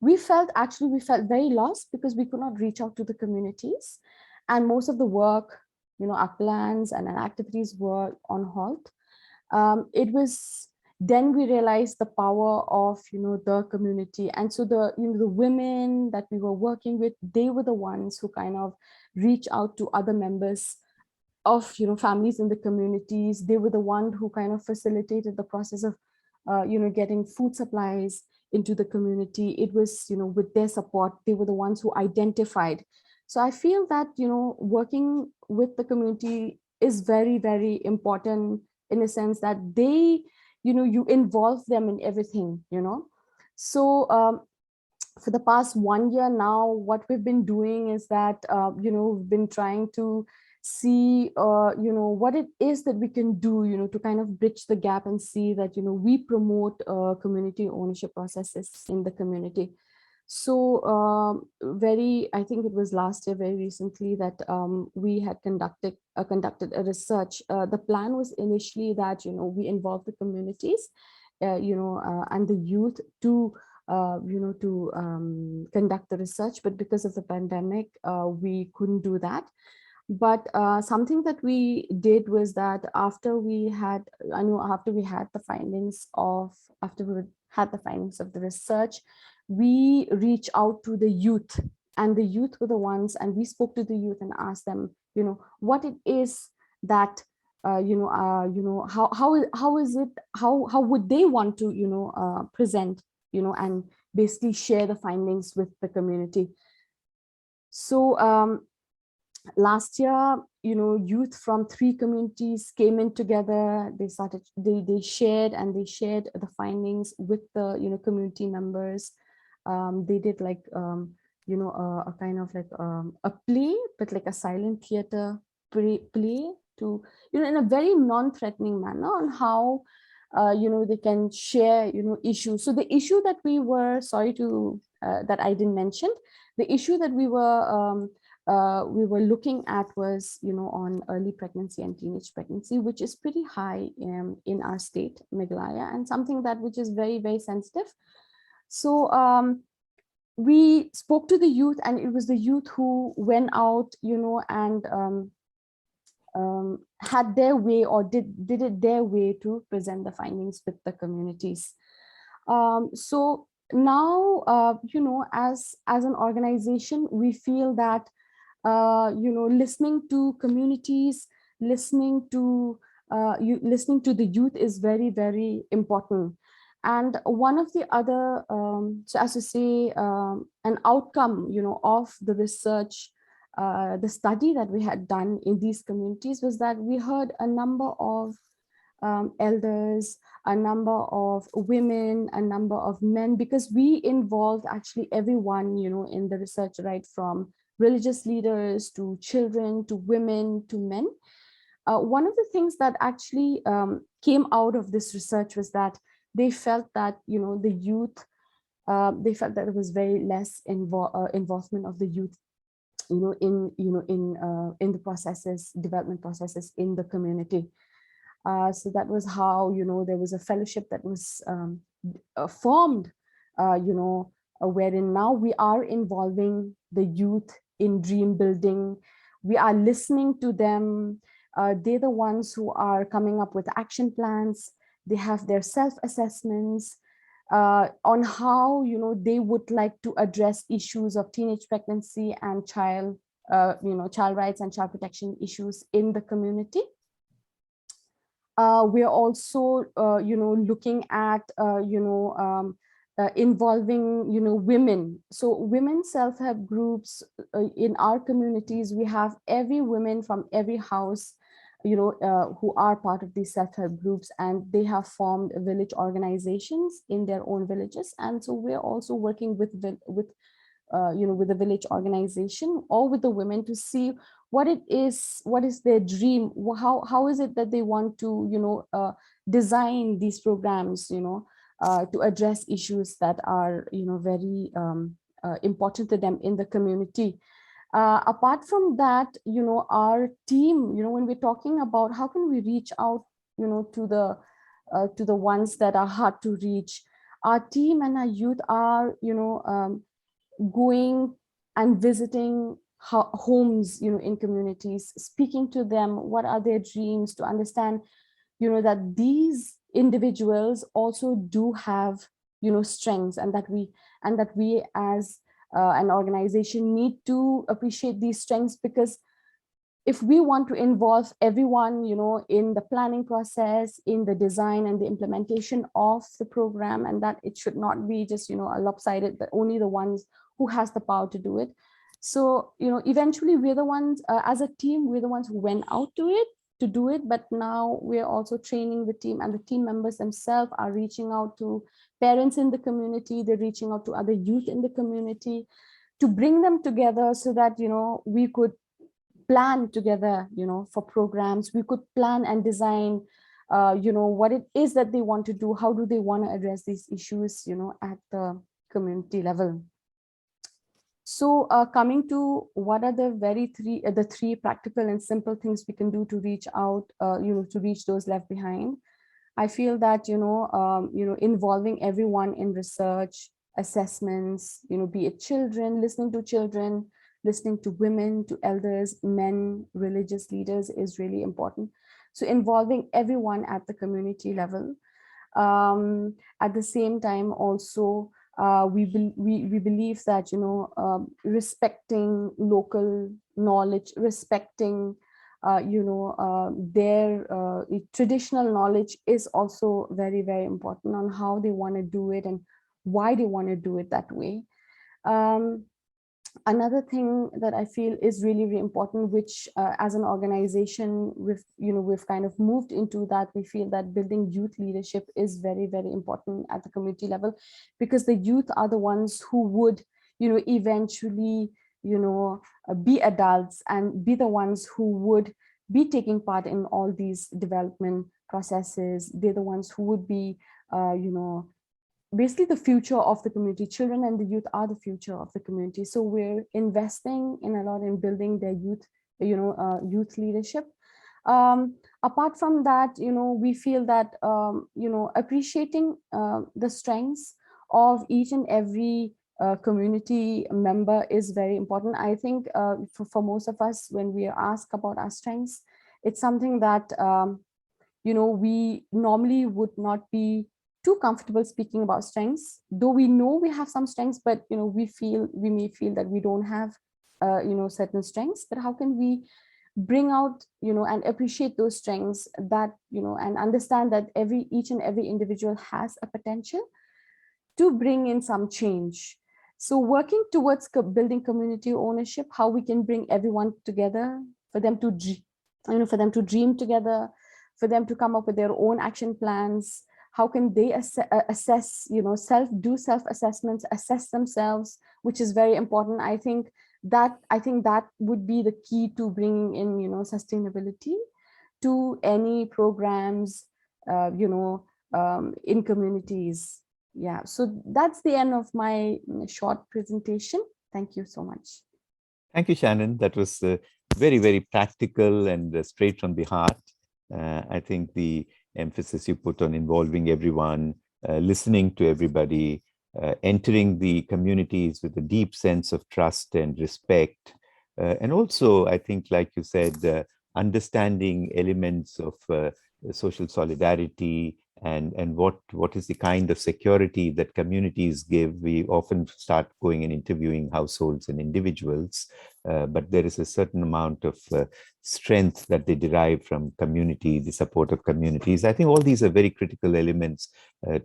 we felt very lost, because we could not reach out to the communities, and most of the work, our plans and our activities were on halt. It was then we realized the power of, the community. And so the women that we were working with, they were the ones who kind of reach out to other members of, families in the communities. They were the one who kind of facilitated the process of, getting food supplies into the community. It was, with their support, they were the ones who identified. So I feel that, working with the community is very, very important, in a sense that they, you involve them in everything, So for the past 1 year now, what we've been doing is that, we've been trying to see, what it is that we can do, to kind of bridge the gap and see that, we promote community ownership processes in the community. So I think it was last year, very recently, that we had conducted a research. The plan was initially that, we involve the communities, and the youth to, conduct the research. But because of the pandemic, we couldn't do that. But something that we did was that after we had the findings of the research, we reached out to the youth, and the youth were the ones, and we spoke to the youth and asked them, what it is that, how would they want to, present, and basically share the findings with the community. So last year, youth from 3 communities came in together. They shared the findings with the, community members. They did like, a kind of like a play, but like a silent theater play to, in a very non-threatening manner, on how, they can share, issues. So the issue that we were, that I didn't mention, the issue that we were looking at was, on early pregnancy and teenage pregnancy, which is pretty high in our state, Meghalaya, and something which is very, very sensitive. So we spoke to the youth, and it was the youth who went out, and had their way, or did it their way, to present the findings with the communities. So now, as an organization, we feel that, listening to communities, listening to the youth is very, very important. And one of the other, so as to say, an outcome, of the research the study that we had done in these communities was that we heard a number of elders, a number of women, a number of men, because we involved actually everyone, in the research, right from religious leaders to children to women to men. One of the things that actually came out of this research was that they felt that, the youth, they felt that there was very less involvement of the youth, in the processes, development processes in the community. So that was how, there was a fellowship that was formed, wherein now we are involving the youth in dream building. We are listening to them. They're the ones who are coming up with action plans. They have their self-assessments on how, they would like to address issues of teenage pregnancy and child rights and child protection issues in the community. We're also, looking at, involving, women. So women self-help groups in our communities, we have every woman from every house, who are part of these self-help groups, and they have formed village organizations in their own villages. And so we're also working with the village organization or with the women to see what is their dream, how is it that they want to design these programs, to address issues that are very important to them in the community. Apart from that, our team, when we're talking about how can we reach out, to the ones that are hard to reach, our team and our youth are, going and visiting homes, in communities, speaking to them, what are their dreams, to understand, that these individuals also do have, strengths, and that we as an organization need to appreciate these strengths, because if we want to involve everyone, in the planning process, in the design and the implementation of the program, and that it should not be just, a lopsided, that only the ones who has the power to do it. So, eventually we're the ones, as a team, we're the ones who went out to do it, but now we're also training the team, and the team members themselves are reaching out to parents in the community, they're reaching out to other youth in the community to bring them together so that, we could plan together, for programs, we could plan and design, what it is that they want to do, how do they want to address these issues, at the community level. So coming to what are the three practical and simple things we can do to reach out, to reach those left behind. I feel that, involving everyone in research, assessments, be it children, listening to women, to elders, men, religious leaders is really important. So involving everyone at the community level. At the same time, also, we believe that, respecting local knowledge, respecting, their traditional knowledge is also very, very important on how they want to do it and why they want to do it that way. Another thing that I feel is really, really important, which as an organization, we've kind of moved into that. We feel that building youth leadership is very, very important at the community level, because the youth are the ones who would, eventually, be adults and be the ones who would be taking part in all these development processes. They're the ones who would be, basically the future of the community. Children and the youth are the future of the community. So we're investing in a lot in building their youth, youth leadership. Apart from that, we feel that, appreciating the strengths of each and every community member is very important. I think for most of us, when we are asked about our strengths, it's something that, we normally would not be too comfortable speaking about strengths, though we know we have some strengths, but we may feel that we don't have certain strengths. But how can we bring out and appreciate those strengths, that and understand that each and every individual has a potential to bring in some change. So working towards building community ownership, how we can bring everyone together for them to, for them to dream together, for them to come up with their own action plans. How can they assess, do self-assessments, assess themselves, which is very important. I think that would be the key to bringing in, sustainability to any programs, in communities. Yeah, so that's the end of my short presentation. Thank you so much. Thank you, Shannon. That was very, very practical and straight from the heart. I think the emphasis you put on involving everyone, listening to everybody, entering the communities with a deep sense of trust and respect. And also, I think, like you said, understanding elements of social solidarity and what is the kind of security that communities give. We often start going and interviewing households and individuals, but there is a certain amount of strength that they derive from community, the support of communities. I think all these are very critical elements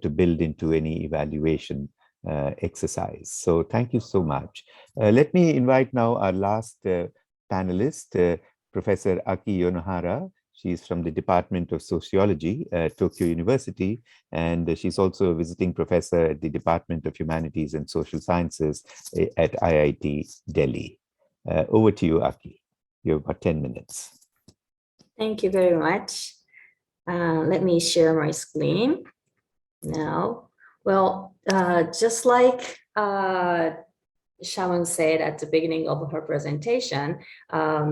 to build into any evaluation exercise. So thank you so much. Let me invite now our last panelist, Professor Aki Yonohara. She's from the Department of Sociology at Tokyo University, and she's also a visiting professor at the Department of Humanities and Social Sciences at IIT Delhi. Over to you, Aki. You have about 10 minutes. Thank you very much. Let me share my screen now. Well, just like Shaman said at the beginning of her presentation, I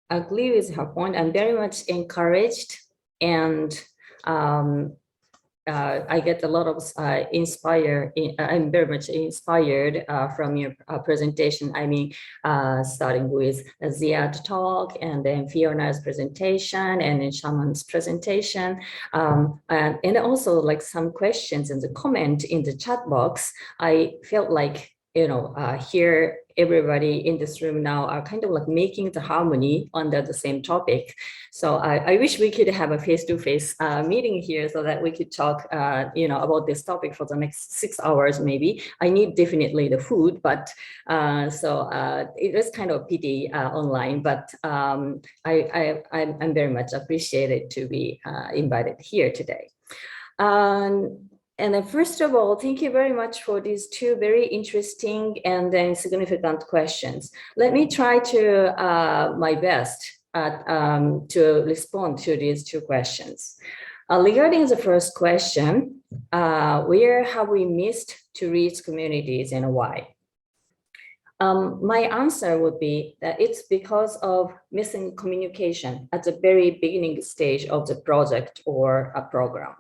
agree with her point. I'm very much encouraged, and I get a lot of I'm very much inspired from your presentation. I mean, starting with Ziad talk, and then Fiona's presentation, and then Shaman's presentation, and also like some questions and the comment in the chat box. I felt like, here everybody in this room now are kind of like making the harmony under the same topic. So I wish we could have a face-to-face meeting here so that we could talk, about this topic for the next 6 hours maybe. I need definitely the food, but it was kind of pity online, but I'm very much appreciated to be invited here today. And then first of all, thank you very much for these two very interesting and then significant questions. Let me try to my best to respond to these two questions. Regarding the first question, where have we missed to reach communities and why? My answer would be that it's because of missing communication at the very beginning stage of the project or a program.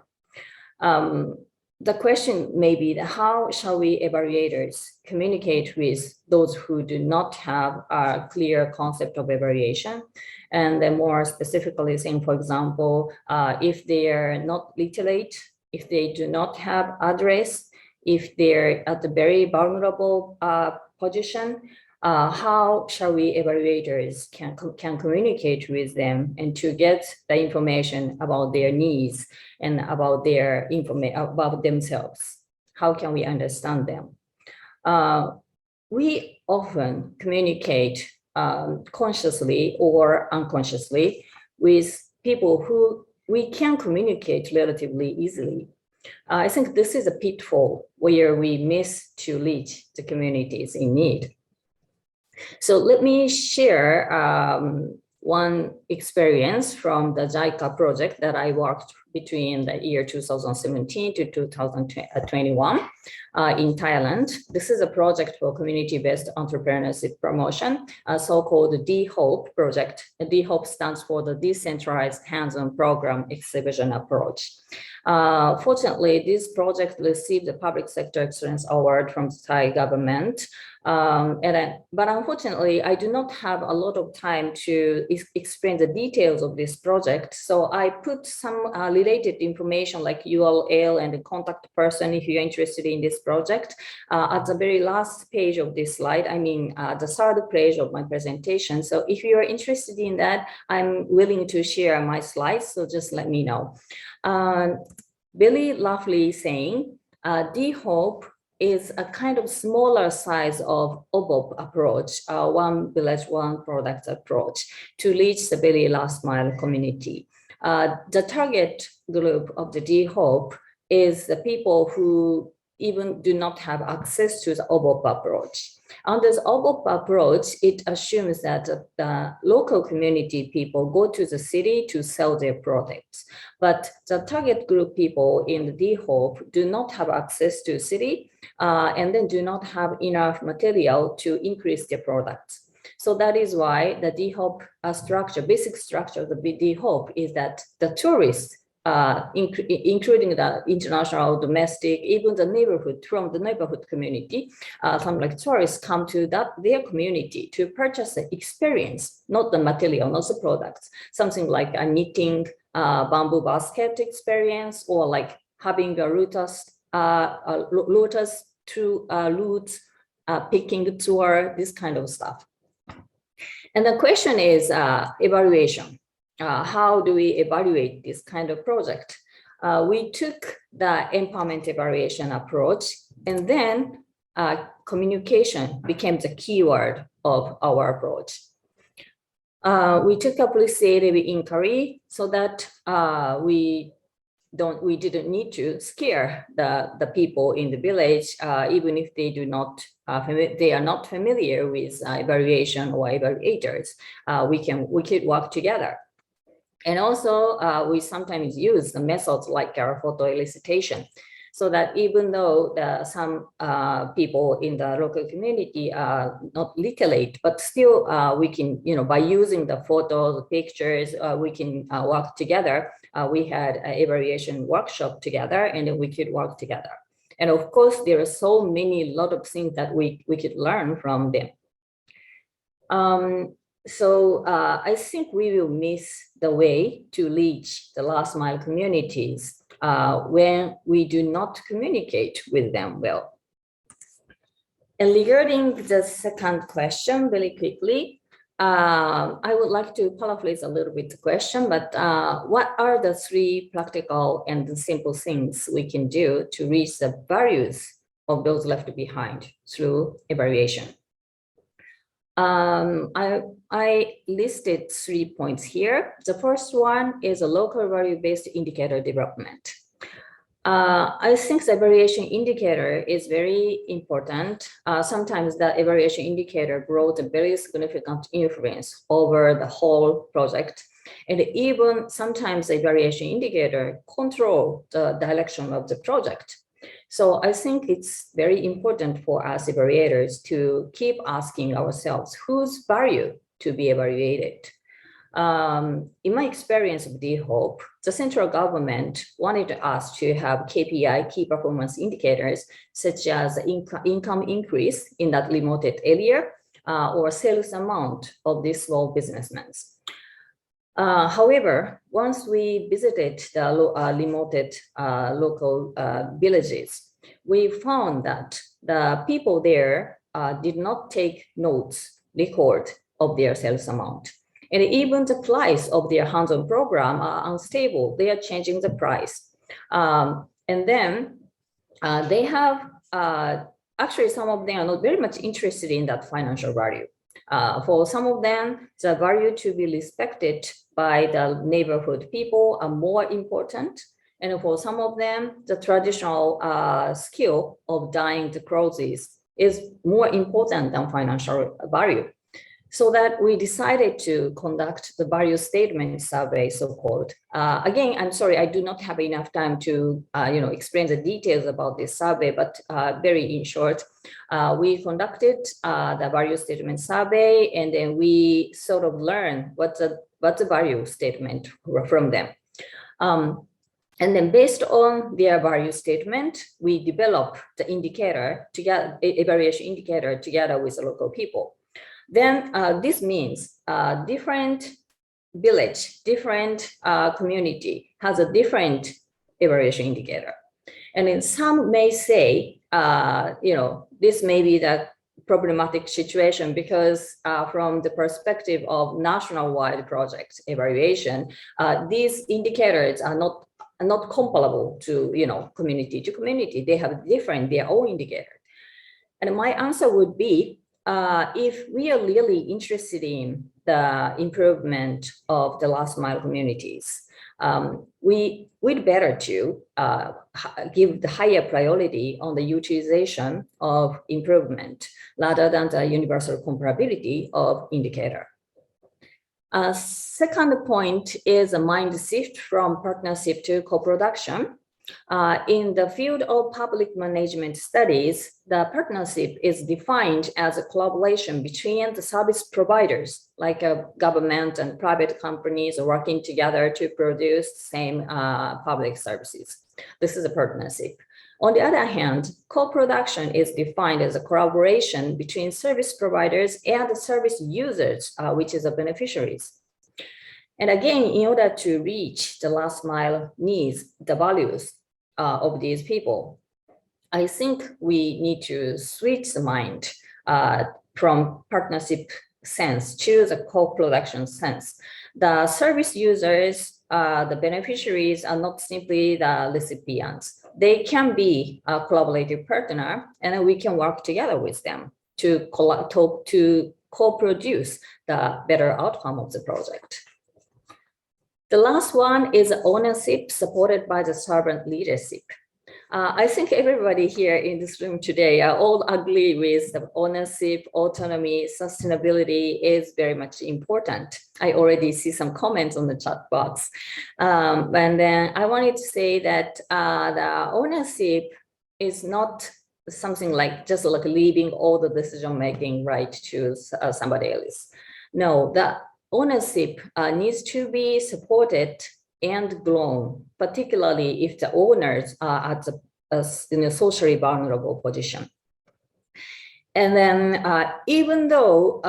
The question may be that how shall we evaluators communicate with those who do not have a clear concept of evaluation? And then more specifically saying, for example, if they are not literate, if they do not have address, if they're at the very vulnerable position, how shall we evaluators can communicate with them and to get the information about their needs and about their information about themselves? How can we understand them? We often communicate consciously or unconsciously with people who we can communicate relatively easily. I think this is a pitfall where we miss to reach the communities in need. So let me share one experience from the JICA project that I worked between the year 2017 to 2021 in Thailand. This is a project for community-based entrepreneurship promotion, a so-called DHOPE project. DHOPE stands for the Decentralized Hands-on Program Exhibition Approach. Fortunately, this project received the Public Sector Excellence Award from the Thai government. But unfortunately, I do not have a lot of time to explain the details of this project. So I put some related information like URL and the contact person if you're interested in this project at the very last page of this slide. I mean, the third page of my presentation. So if you are interested in that, I'm willing to share my slides. So just let me know. Very roughly saying, DHOPE is a kind of smaller size of OBOP approach, one village, one product approach to reach the very last mile community. The target group of the DHOPE is the people who even do not have access to the OBOP approach. Under the OBOP approach, it assumes that the local community people go to the city to sell their products. But the target group people in the DHOPE do not have access to city and then do not have enough material to increase their products. So that is why the DHOPE structure, basic structure of the DHOPE is that the tourists, including the international, domestic, even the neighborhood, from the neighborhood community, some like tourists come to their community to purchase the experience, not the material, not the products, something like a knitting bamboo basket experience, or like having a lotus through roots, picking tour, this kind of stuff. And the question is evaluation. How do we evaluate this kind of project? We took the empowerment evaluation approach, and then communication became the keyword of our approach. We took a qualitative inquiry so that we didn't need to scare the people in the village, even if they they are not familiar with evaluation or evaluators. We could work together. And also, we sometimes use the methods like photo elicitation, so that even though some people in the local community are not literate, but still we can, by using the photos, pictures, we can work together. We had an evaluation workshop together, and then we could work together. And of course, there are so many, lot of things that we could learn from them. So I think we will miss the way to reach the last mile communities when we do not communicate with them well. And regarding the second question, very quickly, I would like to paraphrase a little bit the question, but what are the 3 practical and simple things we can do to reach the values of those left behind through evaluation? I listed 3 points here. The first one is a local value-based indicator development. I think the evaluation indicator is very important. Sometimes the evaluation indicator brought a very significant influence over the whole project. And even sometimes the evaluation indicator control the direction of the project. So I think it's very important for us evaluators to keep asking ourselves whose value to be evaluated. In my experience of DHOPE, the central government wanted us to have KPI, key performance indicators, such as income increase in that remote area or sales amount of these small businessmen. However, once we visited the remote local villages, we found that the people there did not take record of their sales amount. And even the price of their hands-on program are unstable. They are changing the price. And then they have, actually some of them are not very much interested in that financial value. For some of them, the value to be respected by the neighborhood people are more important. And for some of them, the traditional skill of dyeing the clothes is more important than financial value. So that we decided to conduct the value statement survey, so-called. Again, I'm sorry, I do not have enough time to explain the details about this survey, but very in short, we conducted the value statement survey, and then we sort of learned what's the value statement from them. And then based on their value statement, we develop the indicator together, evaluation indicator together with the local people. Then this means different village, different community has a different evaluation indicator. And then some may say, this may be the problematic situation because from the perspective of national-wide project evaluation, these indicators are not not comparable to, community to community. They have their own indicator. And my answer would be, if we are really interested in the improvement of the last mile communities, we'd better to give the higher priority on the utilization of improvement rather than the universal comparability of indicator. Second point is a mind shift from partnership to co-production. In the field of public management studies, the partnership is defined as a collaboration between the service providers, like government and private companies working together to produce the same public services. This is a partnership. On the other hand, co-production is defined as a collaboration between service providers and the service users, which is the beneficiaries. And again, in order to reach the last mile needs, the values of these people, I think we need to switch the mind from partnership sense to the co-production sense. The service users, the beneficiaries are not simply the recipients. They can be a collaborative partner, and we can work together with them to co-produce the better outcome of the project. The last one is ownership supported by the servant leadership. I think everybody here in this room today all agree with the ownership, autonomy, sustainability is very much important. I already see some comments on the chat box. And then I wanted to say that the ownership is not something like just like leaving all the decision-making right to somebody else. No, the ownership needs to be supported and grown, particularly if the owners are in a socially vulnerable position. And then even though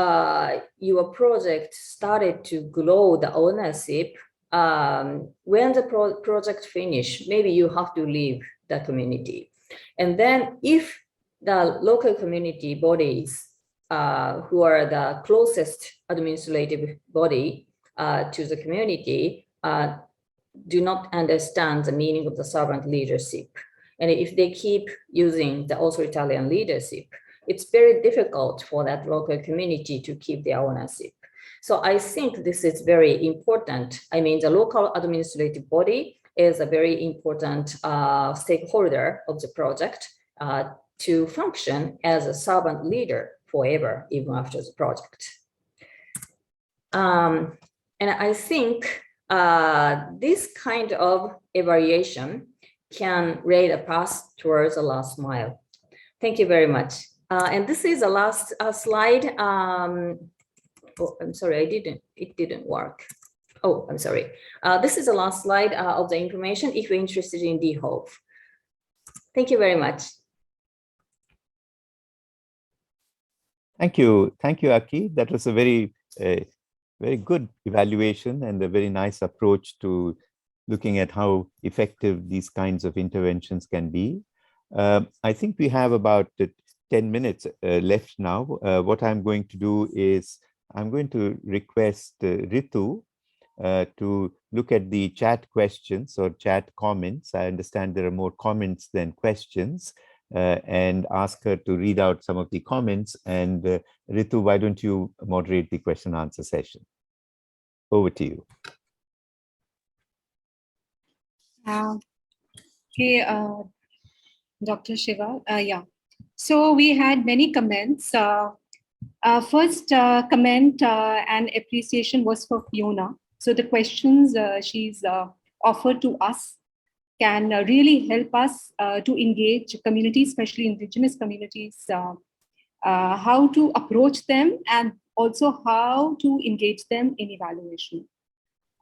your project started to grow the ownership, when the project finished, maybe you have to leave the community. And then if the local community bodies who are the closest administrative body to the community do not understand the meaning of the servant leadership. And if they keep using the authoritarian leadership, it's very difficult for that local community to keep their ownership. So I think this is very important. I mean, the local administrative body is a very important stakeholder of the project to function as a servant leader forever, even after the project. And I think this kind of evaluation can lay the path towards the last mile. Thank you very much. And this is the last slide. Oh, I'm sorry, it didn't work. Oh, I'm sorry. This is the last slide of the information if you're interested in DHOPE. Thank you very much. Thank you, Aki. That was a very good evaluation and a very nice approach to looking at how effective these kinds of interventions can be. I think we have about 10 minutes left now. What I'm going to do is I'm going to request Ritu to look at the chat questions or chat comments. I understand there are more comments than questions. And ask her to read out some of the comments. And Ritu, why don't you moderate the question and answer session? Over to you. Okay, Dr. Shiva. Yeah. So we had many comments. First comment and appreciation was for Fiona. So the questions she's offered to us can really help us to engage communities, especially Indigenous communities, how to approach them and also how to engage them in evaluation.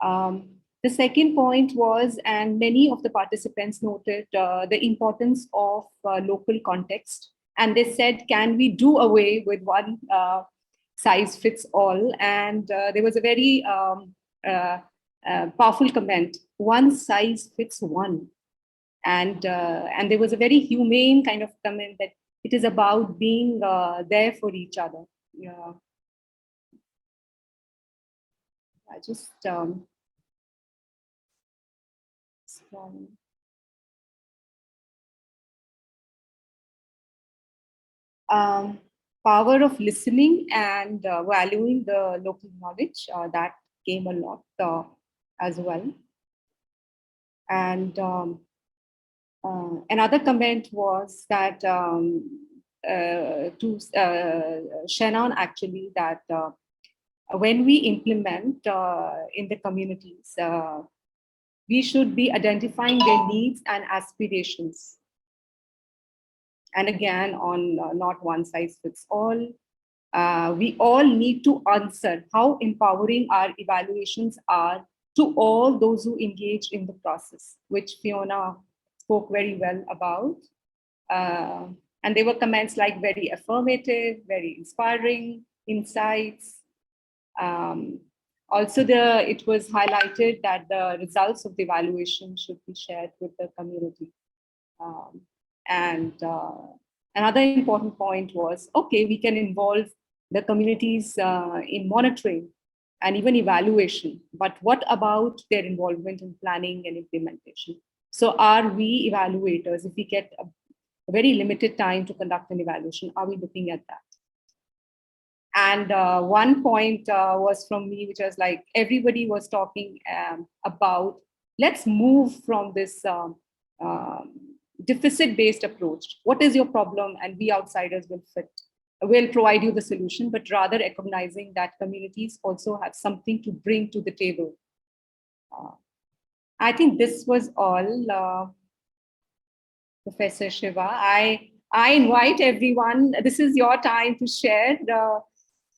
The second point was, and many of the participants noted the importance of local context. And they said, can we do away with one size fits all? And there was a very powerful comment, one size fits one. And there was a very humane kind of comment that it is about being there for each other. Yeah. I just one. Power of listening and valuing the local knowledge, that came a lot as well. And another comment was that to Shannon actually, that when we implement in the communities, we should be identifying their needs and aspirations. And again, on not one size fits all. We all need to answer how empowering our evaluations are to all those who engage in the process, which Fiona spoke very well about. And there were comments like very affirmative, very inspiring, insights. Also, it was highlighted that the results of the evaluation should be shared with the community. And another important point was, okay, we can involve the communities in monitoring and even evaluation, but what about their involvement in planning and implementation? So are we evaluators, if we get a very limited time to conduct an evaluation, are we looking at that? And one point was from me, which was like, everybody was talking about, let's move from this deficit-based approach. What is your problem? And we outsiders will provide you the solution, but rather recognizing that communities also have something to bring to the table. I think this was all, Professor Shiva. I invite everyone, this is your time to share.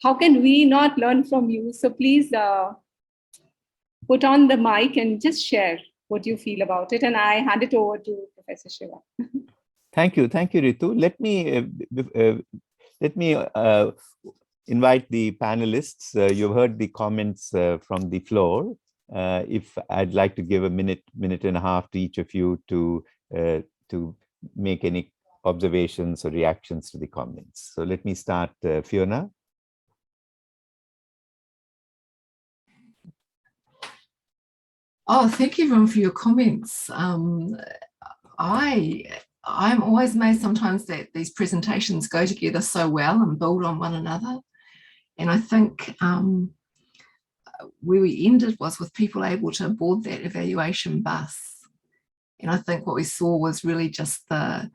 How can we not learn from you? So please put on the mic and just share what you feel about it. And I hand it over to Professor Shiva. Thank you, Ritu. Let me invite the panelists. You've heard the comments from the floor. If I'd like to give a minute and a half to each of you to make any observations or reactions to the comments. So let me start, Fiona. Oh, thank you everyone for your comments. I'm always amazed sometimes that these presentations go together so well and build on one another. And I think where we ended was with people able to board that evaluation bus. And I think what we saw was really just the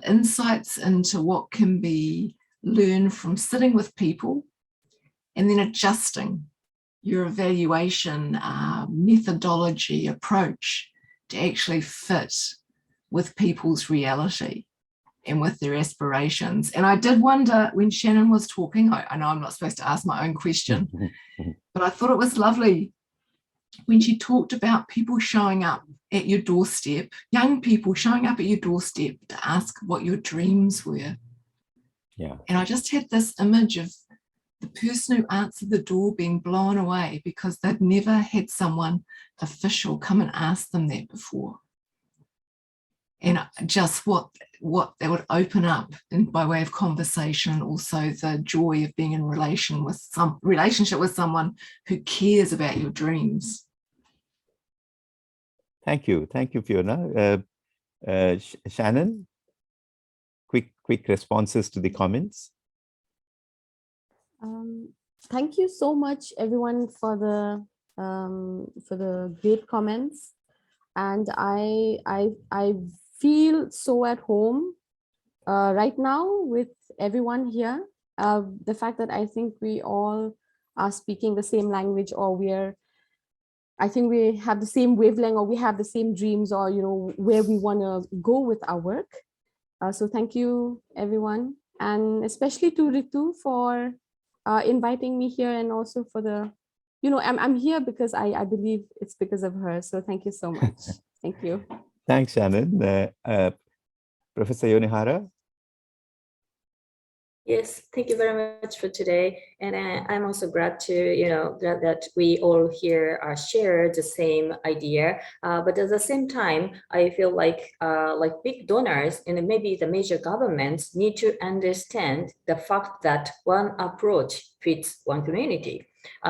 insights into what can be learned from sitting with people and then adjusting your evaluation methodology approach to actually fit with people's reality and with their aspirations. And I did wonder when Shannon was talking, I know I'm not supposed to ask my own question, but I thought it was lovely when she talked about people showing up at your doorstep, young people showing up at your doorstep to ask what your dreams were. Yeah. And I just had this image of the person who answered the door being blown away because they'd never had someone official come and ask them that before. And just what they would open up in, by way of conversation, and also the joy of being in relationship with someone who cares about your dreams. Thank you, Fiona. Shannon, quick responses to the comments. Thank you so much, everyone, for the great comments, and I feel so at home right now with everyone here. The fact that I think we all are speaking the same language, or I think we have the same wavelength, or we have the same dreams, or where we want to go with our work. So thank you, everyone, and especially to Ritu for inviting me here, and also for the, I'm here because I believe it's because of her. So thank you so much. Thank you. Thanks, Shannon. Professor Yonihara. Yes, thank you very much for today. And I'm also glad to, that we all here share the same idea. But at the same time, I feel like big donors and maybe the major governments need to understand the fact that one approach fits one community.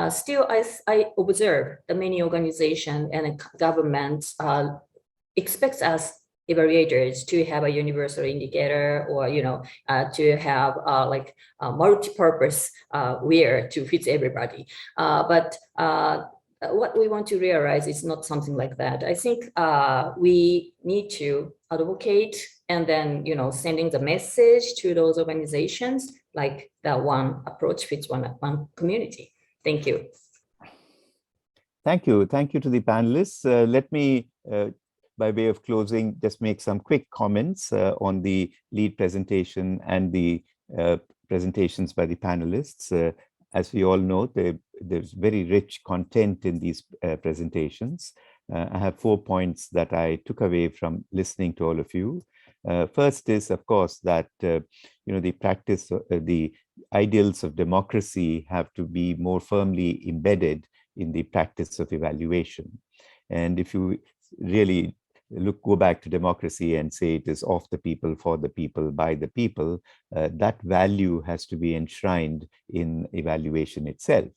Still, I observe that many organizations and governments expects us evaluators to have a universal indicator, or to have like a multi-purpose wear to fit everybody. But what we want to realize is not something like that. I think we need to advocate, and then sending the message to those organizations, like that one approach fits one community. Thank you. Thank you. Thank you to the panelists. Let me, by way of closing, just make some quick comments on the lead presentation and the presentations by the panelists. As we all know, there's very rich content in these presentations. I have 4 points that I took away from listening to all of you. First is, of course, that the practice, the ideals of democracy have to be more firmly embedded in the practice of evaluation. And if you really go back to democracy and say it is of the people, for the people, by the people, that value has to be enshrined in evaluation itself.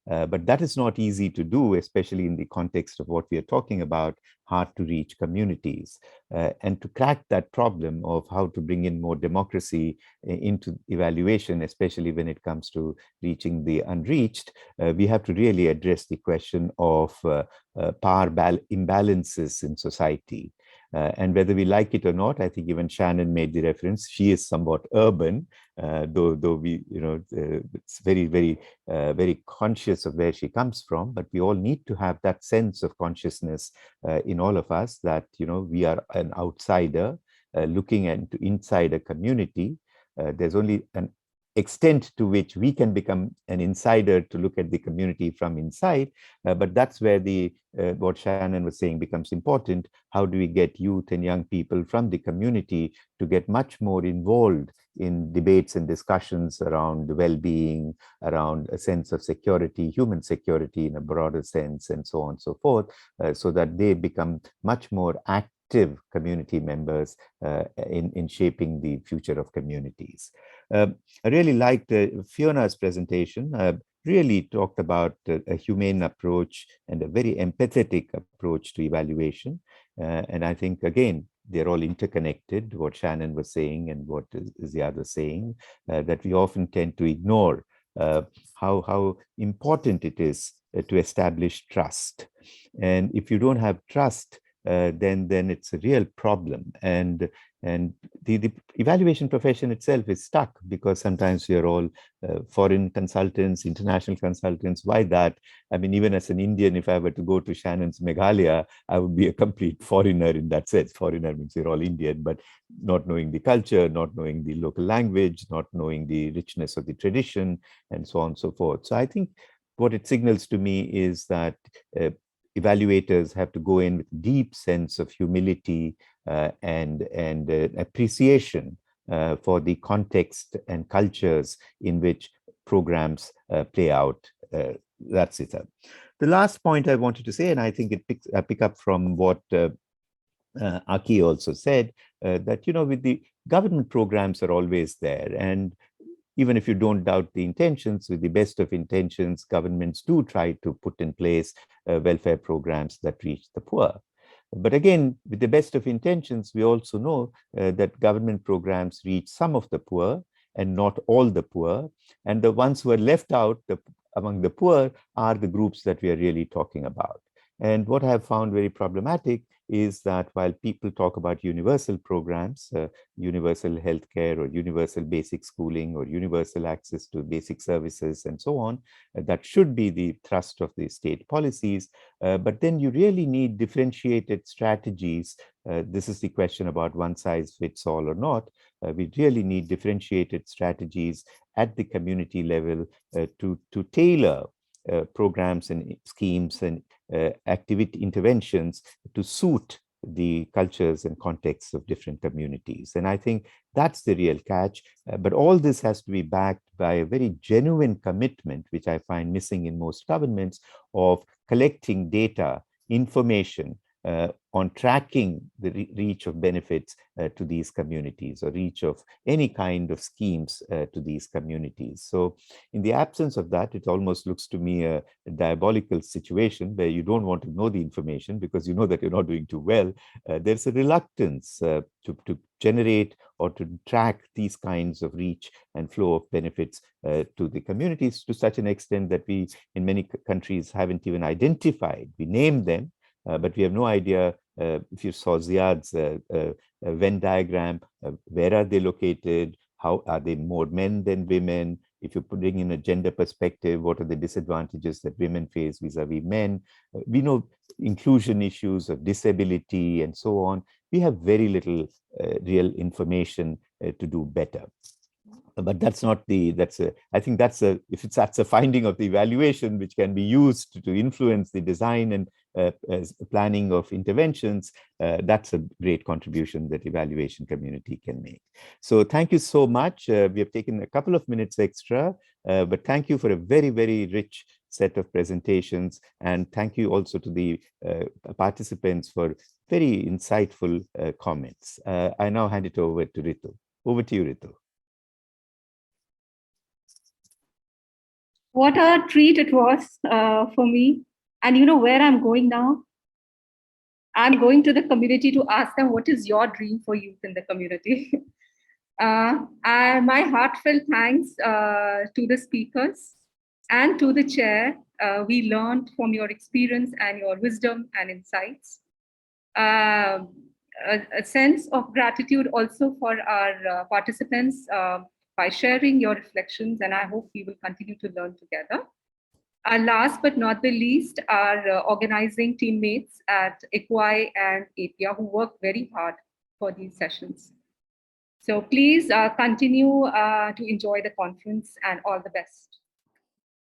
But that is not easy to do, especially in the context of what we are talking about, hard to reach communities. And to crack that problem of how to bring in more democracy into evaluation, especially when it comes to reaching the unreached, we have to really address the question of power imbalances in society. And whether we like it or not, I think even Shannon made the reference, she is somewhat urban, though we, it's very conscious of where she comes from, but we all need to have that sense of consciousness in all of us that, we are an outsider looking inside a community. There's only an extent to which we can become an insider to look at the community from inside, but that's where what Shannon was saying becomes important. How do we get youth and young people from the community to get much more involved in debates and discussions around well-being, around a sense of security, human security in a broader sense, and so on and so forth, so that they become much more active community members in shaping the future of communities. I really liked Fiona's presentation. Really talked about a humane approach and a very empathetic approach to evaluation. And I think, again, they're all interconnected, what Shannon was saying and what is the other saying, that we often tend to ignore how important it is to establish trust. And if you don't have trust, then it's a real problem. And the evaluation profession itself is stuck because sometimes we are all foreign consultants, international consultants. Why that? I mean, even as an Indian, if I were to go to Shannon's Meghalaya, I would be a complete foreigner in that sense. Foreigner means we're all Indian, but not knowing the culture, not knowing the local language, not knowing the richness of the tradition, and so on and so forth. So I think what it signals to me is that evaluators have to go in with deep sense of humility and appreciation for the context and cultures in which programs play out. That's it. The last point I wanted to say, and I think I pick up from what Aki also said, that with the government programs are always there, and even if you don't doubt the intentions, with the best of intentions, governments do try to put in place welfare programs that reach the poor. But again, with the best of intentions, we also know that government programs reach some of the poor and not all the poor. And the ones who are left out among the poor are the groups that we are really talking about. And what I have found very problematic is that while people talk about universal programs, universal healthcare or universal basic schooling or universal access to basic services and so on, that should be the thrust of the state policies. But then you really need differentiated strategies. This is the question about one size fits all or not. We really need differentiated strategies at the community level to tailor programs and schemes and activity interventions to suit the cultures and contexts of different communities. And I think that's the real catch. But all this has to be backed by a very genuine commitment, which I find missing in most governments, of collecting data, information, on tracking the reach of benefits to these communities, or reach of any kind of schemes to these communities. So in the absence of that, it almost looks to me a diabolical situation where you don't want to know the information because you know that you're not doing too well. There's a reluctance to generate or to track these kinds of reach and flow of benefits to the communities, to such an extent that we in many countries haven't even identified. We name them, but we have no idea. If you saw Ziad's Venn diagram, where are they located? How are they more men than women? If you're putting in a gender perspective, what are the disadvantages that women face vis-a-vis men? We know inclusion issues of disability and so on. We have very little real information to do better. But that's not the, I think that's that's a finding of the evaluation which can be used to influence the design and planning of interventions. That's a great contribution that evaluation community can make. So thank you so much. We have taken a couple of minutes extra, but thank you for a very, very rich set of presentations. And thank you also to the participants for very insightful comments. I now hand it over to Ritu. Over to you, Ritu. What a treat it was for me. And you know where I'm going now? I'm going to the community to ask them, what is your dream for youth in the community? My heartfelt thanks to the speakers and to the chair. We learned from your experience and your wisdom and insights. A sense of gratitude also for our participants by sharing your reflections, and I hope we will continue to learn together. Last but not the least, our organizing teammates at ICWI and APIA who work very hard for these sessions. So please continue to enjoy the conference, and all the best.